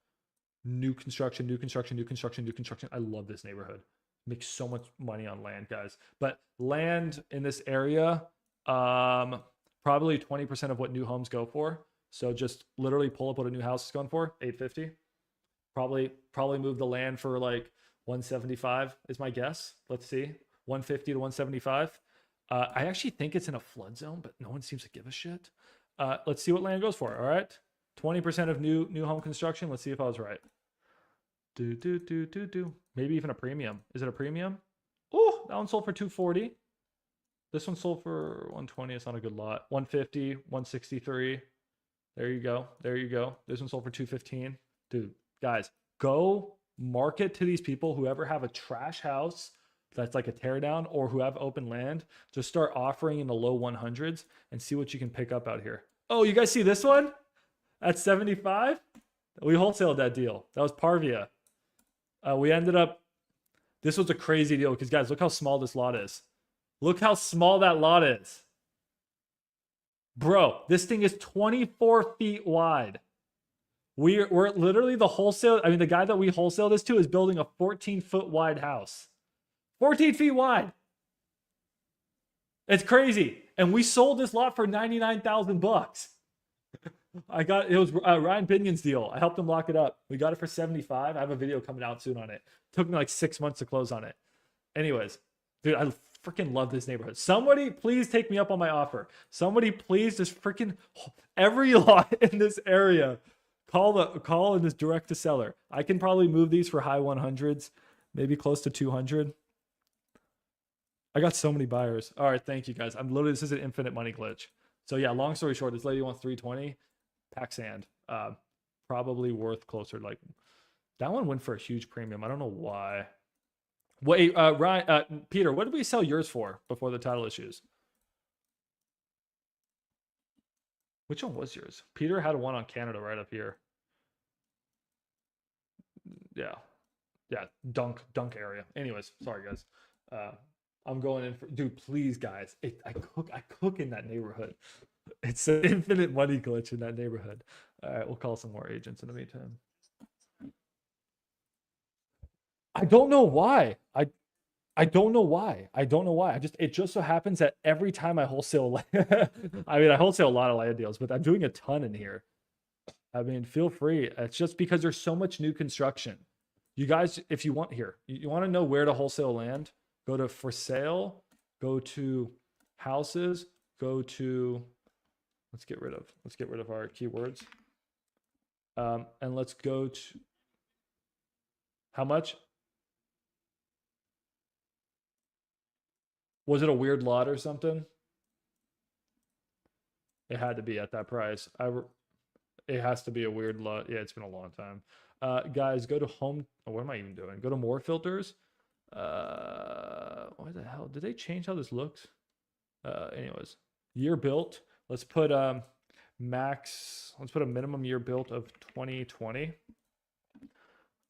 new construction, new construction, new construction, new construction. I love this neighborhood. Make so much money on land, guys. But land in this area, probably 20% of what new homes go for. So just literally pull up what a new house is going for, 850. Probably move the land for like 175 is my guess. Let's see, 150 to 175. I actually think it's in a flood zone, but no one seems to give a shit. Let's see what land goes for. All right, 20% of new home construction. Let's see if I was right. Maybe even a premium. Is it a premium? Oh, that one sold for 240. This one sold for 120. It's not a good lot. 150, 163. There you go. There you go. This one sold for 215. Dude, guys, go market to these people who ever have a trash house that's like a teardown or who have open land. Just start offering in the low 100s and see what you can pick up out here. Oh, you guys see this one? At 75? We wholesaled that deal. That was Parvia. We ended up, this was a crazy deal because, guys, look how small this lot is. Look how small that lot is. Bro, this thing is 24 feet wide. We're literally the wholesale. I mean, the guy that we wholesale this to is building a 14-foot wide house. 14 feet wide. It's crazy. And we sold this lot for $99,000. It was Ryan Binion's deal. I helped him lock it up. We got it for 75. I have a video coming out soon on it. Took me like 6 months to close on it. Anyways, dude, I freaking love this neighborhood. Somebody please take me up on my offer. Somebody please just freaking every lot in this area. Call in this direct to seller. I can probably move these for high 100s, maybe close to 200. I got so many buyers. All right, thank you guys. This is an infinite money glitch. So yeah, long story short, this lady wants 320. Pack sand. Probably worth closer. Like that one went for a huge premium. I don't know why. Wait, Ryan, Peter, what did we sell yours for before the title issues? Which one was yours? Peter had one on Canada right up here. Yeah, dunk area. Anyways, sorry guys. I'm going in for, dude. Please, guys. I cook in that neighborhood. It's an infinite money glitch in that neighborhood. All right, we'll call some more agents in the meantime. I don't know why. I don't know why. It just so happens that every time I wholesale, I mean, I wholesale a lot of land deals, but I'm doing a ton in here. I mean, feel free. It's just because there's so much new construction. You guys, if you want here, you want to know where to wholesale land, go to for sale, go to houses, go to, let's get rid of our keywords. And let's go to, how much? Was it a weird lot or something? It had to be at that price. It has to be a weird lot. Yeah, it's been a long time. Guys, go to home. Oh, what am I even doing? Go to more filters. What the hell? Did they change how this looks? Anyways, year built. Let's put let's put a minimum year built of 2020.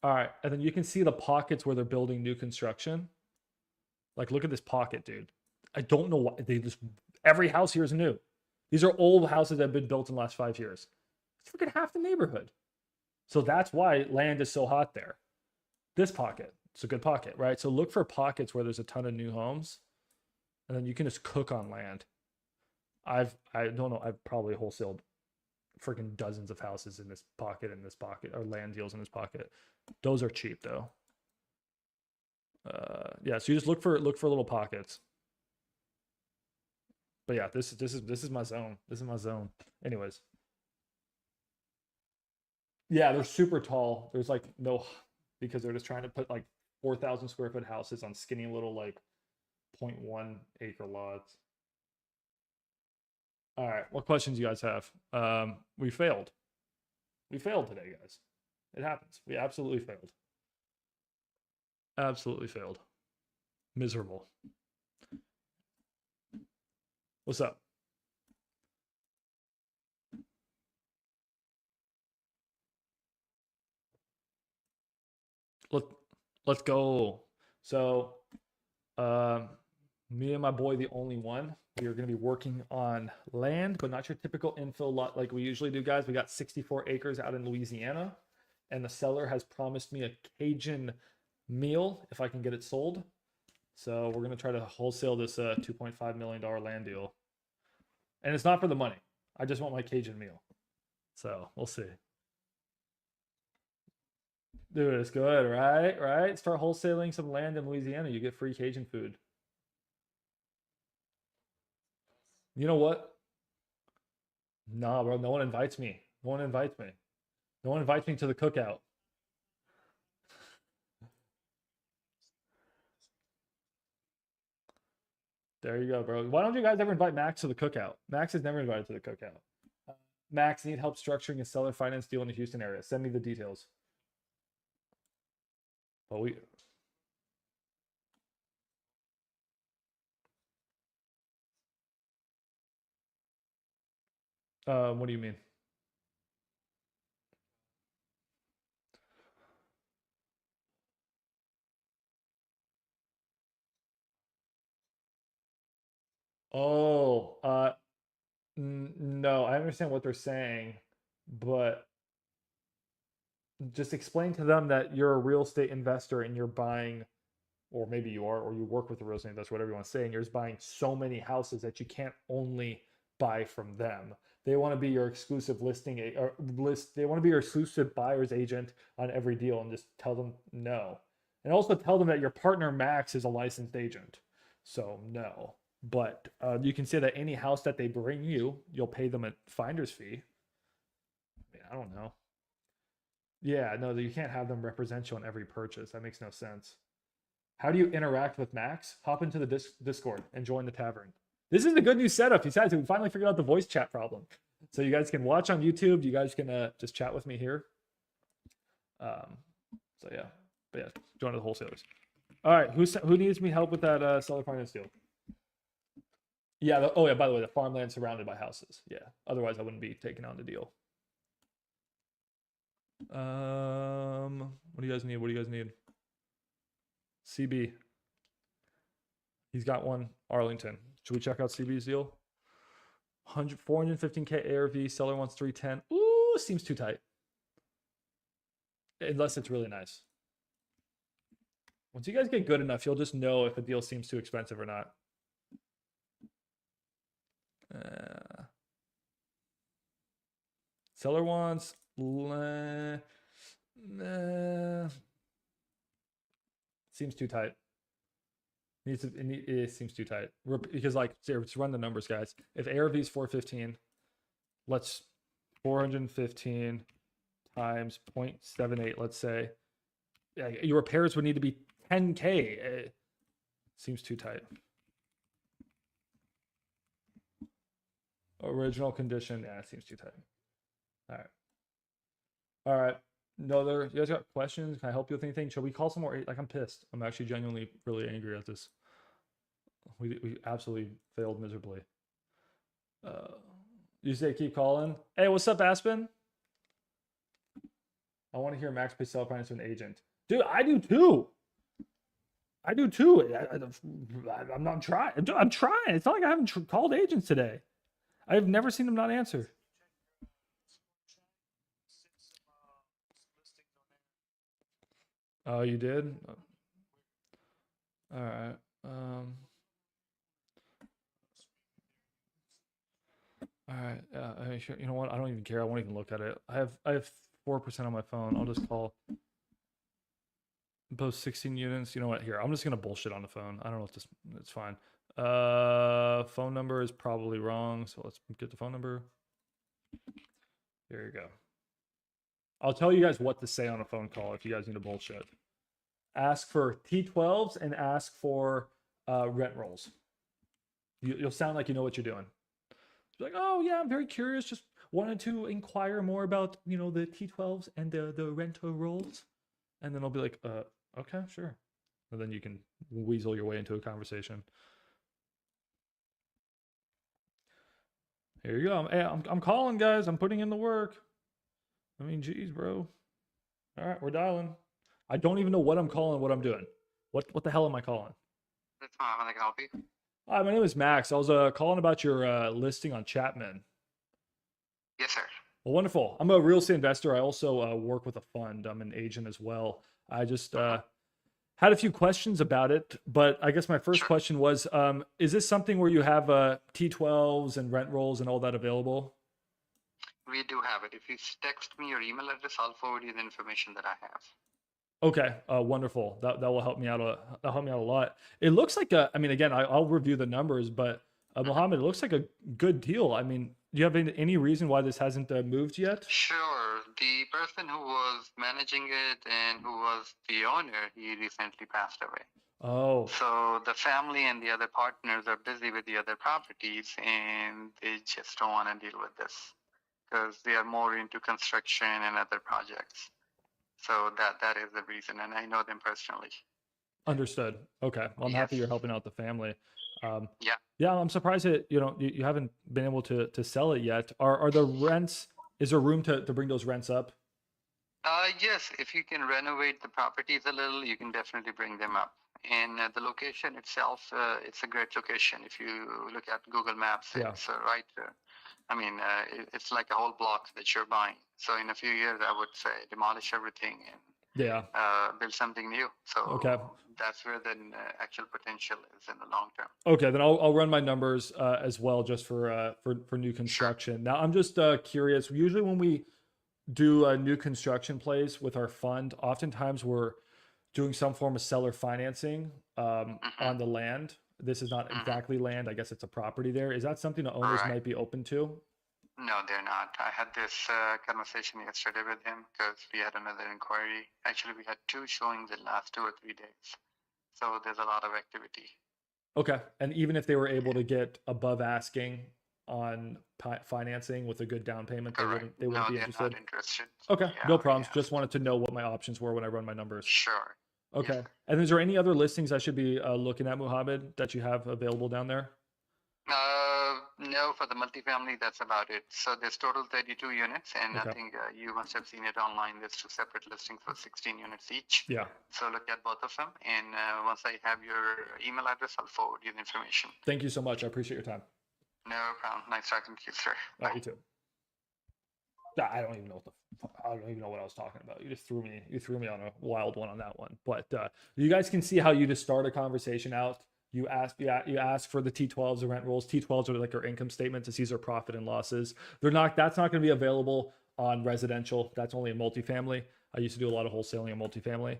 All right, and then you can see the pockets where they're building new construction. Like, look at this pocket, dude. I don't know why every house here is new. These are old houses that have been built in the last 5 years. It's freaking half the neighborhood. So that's why land is so hot there. This pocket, it's a good pocket, right? So look for pockets where there's a ton of new homes, and then you can just cook on land. I don't know. I've probably wholesaled freaking dozens of houses in this pocket, or land deals in this pocket. Those are cheap though. Yeah, so you just look for little pockets. But yeah, this is my zone. This is my zone. Anyways. Yeah, they're super tall. There's like no, because they're just trying to put like 4,000 square foot houses on skinny little like 0.1 acre lots. All right. What questions you guys have? We failed. We failed today, guys. It happens. We absolutely failed. Absolutely failed. Miserable. What's up? Let's go. So, me and my boy, the only one, we are going to be working on land, but not your typical infill lot like we usually do, guys. We got 64 acres out in Louisiana, and the seller has promised me a Cajun meal if I can get it sold. So we're going to try to wholesale this $2.5 million land deal. And it's not for the money. I just want my Cajun meal. So we'll see. Dude, it's good, right? Right? Start wholesaling some land in Louisiana. You get free Cajun food. You know what? Nah, bro. No one invites me. No one invites me. No one invites me to the cookout. There you go, bro. Why don't you guys ever invite Max to the cookout? Max is never invited to the cookout. Max, need help structuring a seller finance deal in the Houston area. Send me the details. But we. What do you mean? Oh, no, I understand what they're saying, but just explain to them that you're a real estate investor and you're buying, or maybe you are, or you work with a real estate investor, whatever you want to say, and you're just buying so many houses that you can't only buy from them. They want to be your exclusive or list. They want to be your exclusive buyer's agent on every deal, and just tell them no. And also tell them that your partner Max is a licensed agent. So no. But you can say that any house that they bring you, you'll pay them a finder's fee. I mean, I don't know. Yeah, no, you can't have them represent you on every purchase. That makes no sense. How do you interact with Max? Hop into the Discord and join the tavern. This is the good news setup. Besides, we finally figured out the voice chat problem. So you guys can watch on YouTube. You guys can just chat with me here. So yeah, but yeah, join the wholesalers. All right, who needs me help with that seller finance deal? Yeah. Oh yeah. By the way, the farmland surrounded by houses. Yeah. Otherwise, I wouldn't be taking on the deal. What do you guys need? What do you guys need? CB. He's got one. Arlington. Should we check out CB's deal? 415K ARV. Seller wants 310. Ooh, seems too tight. Unless it's really nice. Once you guys get good enough, you'll just know if a deal seems too expensive or not. Seller wants. Seems too tight. It seems too tight because like let's run the numbers, guys. If ARV is 415, let's 415 times 0.78. Let's say your repairs would need to be 10K. Seems too tight. Original condition, yeah, it seems too tight. All right. No other. You guys got questions? Can I help you with anything? Should we call some more? Like, I'm pissed. I'm actually genuinely really angry at this. We absolutely failed miserably. You say keep calling. Hey, what's up, Aspen? I want to hear Max pay sell finance to an agent. Dude, I do too. I do too. I'm not trying. I'm trying. It's not like I haven't called agents today. I've never seen them not answer. Oh, you did? All right. All right. You know what? I don't even care. I won't even look at it. I have 4% on my phone. I'll just call. Post 16 units. You know what? Here, I'm just gonna bullshit on the phone. I don't know if this. It's fine. Phone number is probably wrong. So let's get the phone number. There you go. I'll tell you guys what to say on a phone call if you guys need a bullshit. Ask for T12s and ask for rent rolls. You'll sound like you know what you're doing. Like, oh yeah, I'm very curious. Just wanted to inquire more about, the T12s and the renter rolls. And then I'll be like, okay, sure. And then you can weasel your way into a conversation. Here you go. Hey, I'm calling, guys. I'm putting in the work. I mean, geez, bro. All right, we're dialing. I don't even know what I'm calling, what I'm doing. What the hell am I calling? That's fine. I can help you. Hi, my name is Max. I was calling about your listing on Chapman. Yes, sir. Well, wonderful. I'm a real estate investor. I also work with a fund. I'm an agent as well. I just had a few questions about it, but I guess my first Sure. question was, is this something where you have T12s and rent rolls and all that available? We do have it. If you text me your email address, I'll forward you the information that I have. Okay, wonderful. That will help me out that'll help me out a lot. It looks like I mean, again, I'll review the numbers, but Mohammed, it looks like a good deal. I mean, do you have any reason why this hasn't moved yet? Sure. The person who was managing it and who was the owner, he recently passed away. Oh, So the family and the other partners are busy with the other properties and they just don't want to deal with this because they are more into construction and other projects. So that is the reason, and I know them personally. understood. Okay, well, I'm happy Yes. you're helping out the family. Yeah. Yeah, I'm surprised that you haven't been able to sell it yet. Are the rents? Is there room to bring those rents up? Yes, if you can renovate the properties a little, you can definitely bring them up. And the location itself, it's a great location. If you look at Google Maps, Yeah. it's right. I mean, it's like a whole block that you're buying. So in a few years, I would say demolish everything and Yeah. build something new. So Okay. that's where the actual potential is in the long term. Okay, then I'll run my numbers as well just for new construction. Now I'm just curious. Usually when we do a new construction plays with our fund, oftentimes we're doing some form of seller financing on the land. This is not exactly land. I guess it's a property there. Is that something the owners Right. might be open to? No, they're not. I had this conversation yesterday with him because we had another inquiry. Actually, we had 2 showings in the last 2 or 3 days. So there's a lot of activity. Okay. And even if they were able to get above asking on financing with a good down payment, Correct. they wouldn't No, be they're interested. not interested. Okay, Yeah, no we problems. asked. Just wanted to know what my options were when I run my numbers. Sure. Okay. Yes. And is there any other listings I should be looking at, Muhammad, that you have available down there? No, for the multifamily, that's about it. So there's total 32 units, and Okay. I think you must have seen it online. There's 2 separate listings for 16 units each. Yeah. So look at both of them, and once I have your email address, I'll forward you the information. Thank you so much. I appreciate your time. No problem. Nice talking to you, sir. All right, you too. I don't even know I don't even know what I was talking about. You threw me on a wild one on that one. But you guys can see how you just start a conversation out. You ask for the T12s, the rent rolls. T12s are like our income statement to see their profit and losses. That's not going to be available on residential. That's only in multifamily. I used to do a lot of wholesaling in multifamily.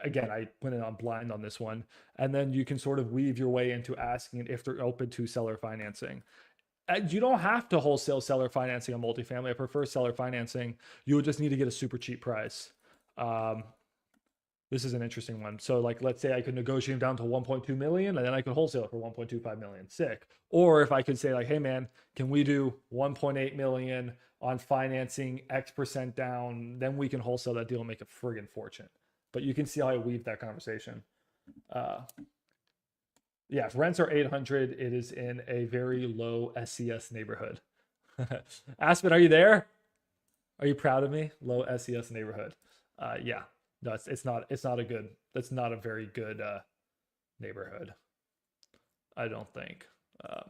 Again, I went in on blind on this one. And then you can sort of weave your way into asking if they're open to seller financing. You don't have to wholesale seller financing on multifamily. I prefer seller financing. You would just need to get a super cheap price. This is an interesting one. So like, let's say I could negotiate them down to 1.2 million and then I could wholesale it for 1.25 million. Sick. Or if I could say like, hey man, can we do 1.8 million on financing X% down? Then we can wholesale that deal and make a friggin' fortune. But you can see how I weave that conversation. Yeah, if rents are 800, it is in a very low SES neighborhood. Aspen, are you there? Are you proud of me? Low SES neighborhood. Yeah, no, it's not a good, that's not a very good neighborhood. I don't think.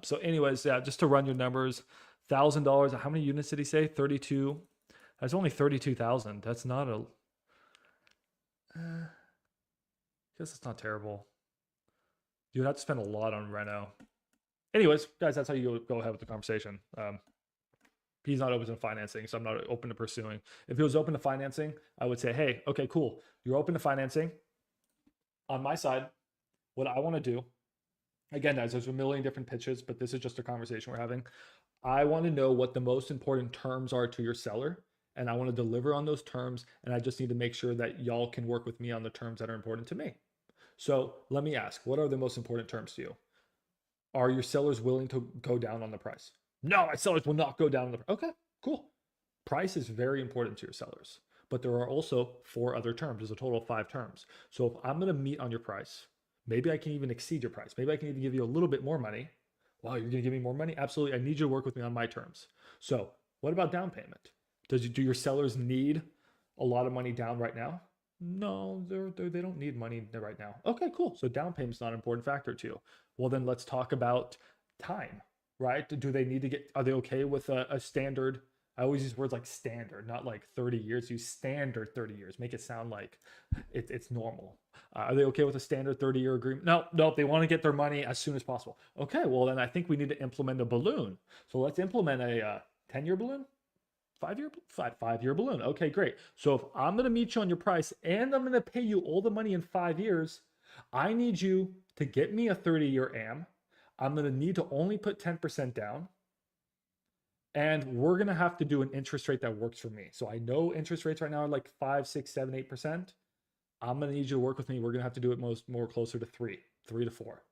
So anyways, yeah, just to run your numbers, $1,000. How many units did he say? 32. That's only 32,000. That's not a, I guess it's not terrible. You would have to spend a lot on reno. Anyways, guys, that's how you go ahead with the conversation. He's not open to financing, so I'm not open to pursuing. If he was open to financing, I would say, hey, okay, cool. You're open to financing. On my side, what I want to do, again, guys, there's a million different pitches, but this is just a conversation we're having. I want to know what the most important terms are to your seller, and I want to deliver on those terms, and I just need to make sure that y'all can work with me on the terms that are important to me. So let me ask, what are the most important terms to you? Are your sellers willing to go down on the price? No, my sellers will not go down on the price. Okay, cool. Price is very important to your sellers, but there are also 4 other terms. There's a total of 5 terms. So if I'm going to meet on your price, maybe I can even exceed your price. Maybe I can even give you a little bit more money. Wow, you're going to give me more money? Absolutely. I need you to work with me on my terms. So what about down payment? Do your sellers need a lot of money down right now? No, they don't need money right now. Okay, cool. So down payment's not an important factor to you. Well, then let's talk about time, right? Do they need to are they okay with a standard? I always use words like standard, not like 30 years. Use standard 30 years. Make it sound like it's normal. Are they okay with a standard 30-year agreement? No, they want to get their money as soon as possible. Okay, well, then I think we need to implement a balloon. So let's implement a 10-year balloon. 5-year balloon. Okay, great. So if I'm going to meet you on your price and I'm going to pay you all the money in 5 years, I need you to get me a 30-year AM. I'm going to need to only put 10% down. And we're going to have to do an interest rate that works for me. So I know interest rates right now are like 5, 6, 7, 8%. I'm going to need you to work with me. We're going to have to do it more closer to 3 to 4.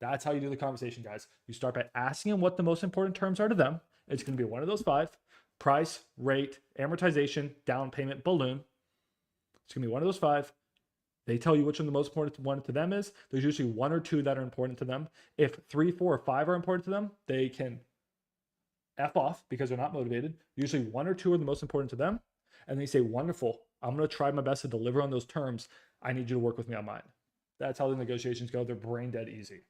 That's how you do the conversation, guys. You start by asking them what the most important terms are to them. It's going to be one of those 5. Price, rate, amortization, down payment, balloon. It's going to be one of those 5. They tell you which one the most important one to them is. There's usually 1 or 2 that are important to them. If 3, 4, or 5 are important to them, they can F off because they're not motivated. Usually 1 or 2 are the most important to them. And they say, wonderful, I'm going to try my best to deliver on those terms. I need you to work with me on mine. That's how the negotiations go. They're brain dead easy.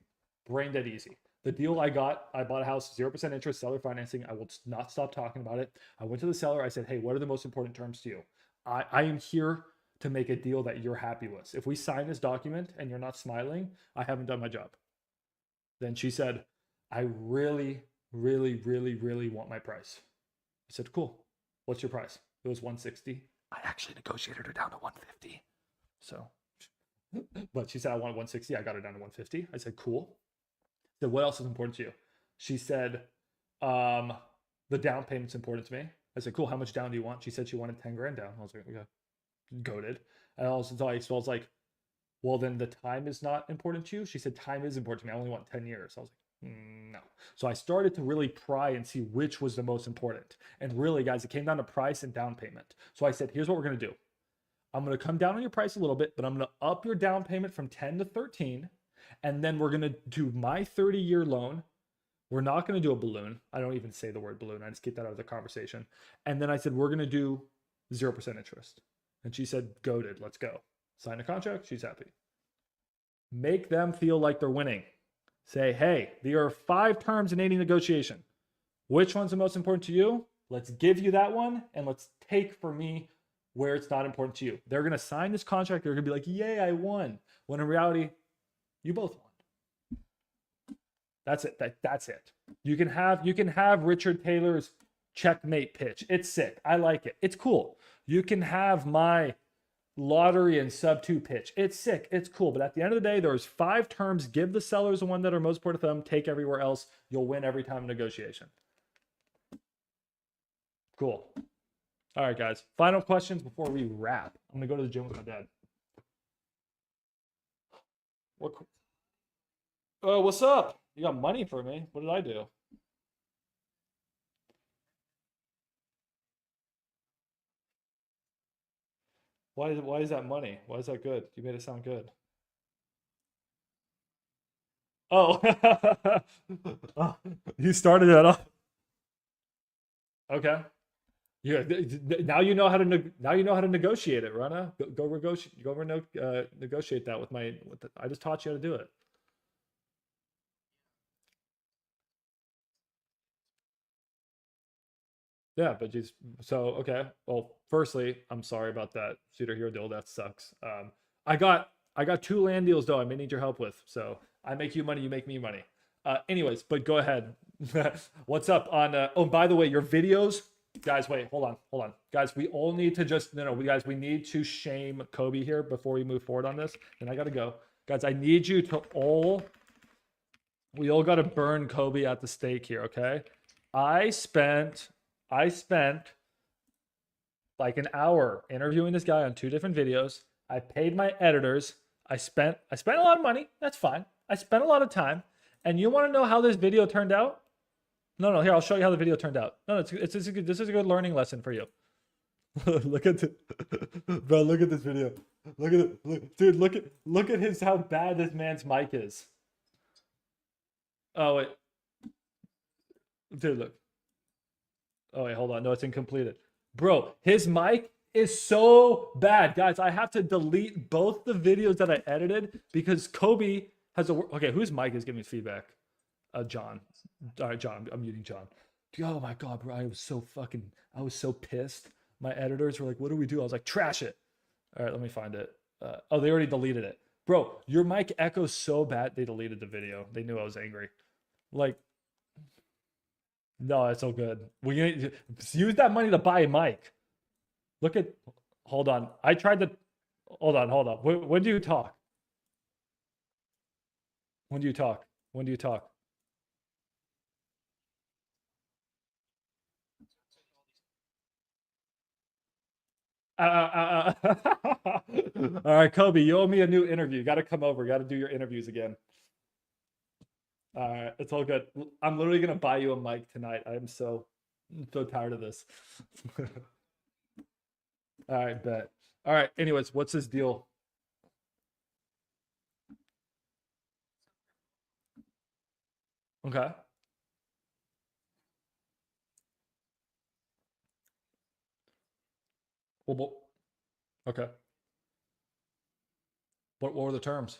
Brain dead easy. The deal I bought a house, 0% interest, seller financing. I will not stop talking about it. I went to the seller. I said, hey, what are the most important terms to you? I am here to make a deal that you're happy with. If we sign this document and you're not smiling, I haven't done my job. Then she said, I really, really, really, really want my price. I said, cool. What's your price? It was 160. I actually negotiated her down to 150. So, but she said, I want 160. I got her down to 150. I said, cool. I said, what else is important to you? She said, the down payment's important to me. I said, cool. How much down do you want? She said she wanted 10 grand down. I was like, okay, goated. And I was like, well, then the time is not important to you. She said, time is important to me. I only want 10 years. I was like, no. So I started to really pry and see which was the most important. And really, guys, it came down to price and down payment. So I said, here's what we're going to do. I'm going to come down on your price a little bit, but I'm going to up your down payment from 10 to 13. And then we're going to do my 30-year loan. We're not going to do a balloon. I don't even say the word balloon. I just get that out of the conversation. And then I said, we're going to do 0% interest. And she said, goated, let's go. Sign a contract. She's happy. Make them feel like they're winning. Say, hey, there are 5 terms in any negotiation. Which one's the most important to you? Let's give you that one. And let's take for me where it's not important to you. They're going to sign this contract. They're going to be like, yay, I won. When in reality, you both won. That's it. That's it. You can have Richard Taylor's checkmate pitch. It's sick. I like it. It's cool. You can have my lottery and sub 2 pitch. It's sick. It's cool. But at the end of the day, there's 5 terms. Give the sellers the one that are most important to them. Take everywhere else. You'll win every time in negotiation. Cool. All right, guys. Final questions before we wrap. I'm going to go to the gym with my dad. What's up? You got money for me? What did I do? Why is that money? Why is that good? You made it sound good. Oh, you started that off. Okay. Yeah. Now you know how to negotiate it, Rana. Negotiate that with I just taught you how to do it. Yeah, but just okay. Well, firstly, I'm sorry about that Cedar Hero deal. That sucks. I got 2 land deals though. I may need your help with. So I make you money, you make me money. Anyways, but go ahead. What's up on? Oh, by the way, your videos, guys. Wait, hold on, guys. We all need to just we need to shame Kobe here before we move forward on this. And I gotta go, guys. I need you to all. We all gotta burn Kobe at the stake here, okay? I spent like an hour interviewing this guy on 2 different videos. I paid my editors. I spent a lot of money. That's fine. I spent a lot of time. And you want to know how this video turned out? No, here, I'll show you how the video turned out. No, it's this is a good learning lesson for you. Look at bro, look at this video. Look at it. Dude, look at his how bad this man's mic is. Oh wait. Dude, look. Oh wait, hold on. No, it's incompleted. Bro, his mic is so bad. Guys, I have to delete both the videos that I edited because Kobe has a okay, whose mic is giving me feedback? John. All right, John. I'm muting John. Oh my god, bro. I was so pissed. My editors were like, what do we do? I was like, trash it. All right, let me find it. Oh, they already deleted it. Bro, your mic echoes so bad, they deleted the video. They knew I was angry. Like, no, it's all good. We need to use that money to buy a mic. Look at, hold on. I tried to, hold on. When do you talk? When do you talk? All right, Kobe, you owe me a new interview. Got to come over. Got to do your interviews again. All right, it's all good. I'm literally gonna buy you a mic tonight. I'm so tired of this. All right, bet. All right. Anyways, what's this deal? Okay. Well, okay. What were the terms?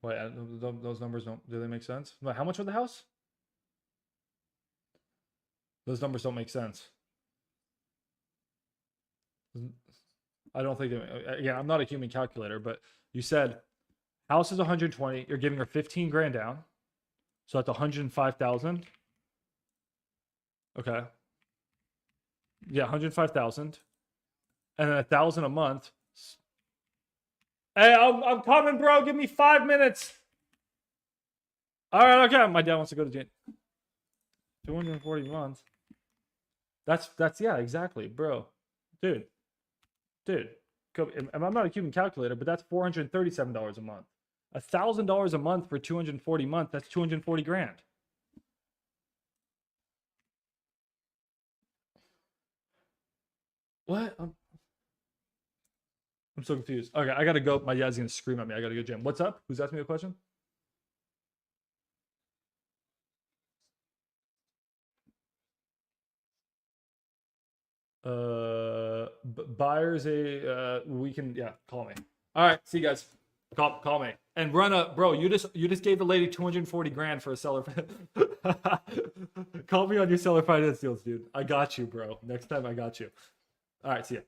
Wait, those numbers do they make sense? Wait, how much for the house? Those numbers don't make sense. I don't think again, I'm not a human calculator, but you said house is 120, you're giving her 15 grand down. So that's 105,000. Okay. Yeah, 105,000. And then 1,000 a month. Hey, I'm coming, bro. Give me 5 minutes. All right, okay. My dad wants to go to jail. 240 months. That's yeah, exactly, bro. Dude. I'm not a human calculator, but that's $437 a month. $1,000 a month for 240 months. That's 240 grand. What? I'm so confused. Okay, I gotta go. My dad's gonna scream at me. I gotta go gym. What's up? Who's asking me a question? Buyers we can call me. All right, see you guys. Call me and run a bro. You just gave the lady 240 grand for a seller. Call me on your seller finance deals, dude. I got you, bro. Next time I got you. All right, see ya.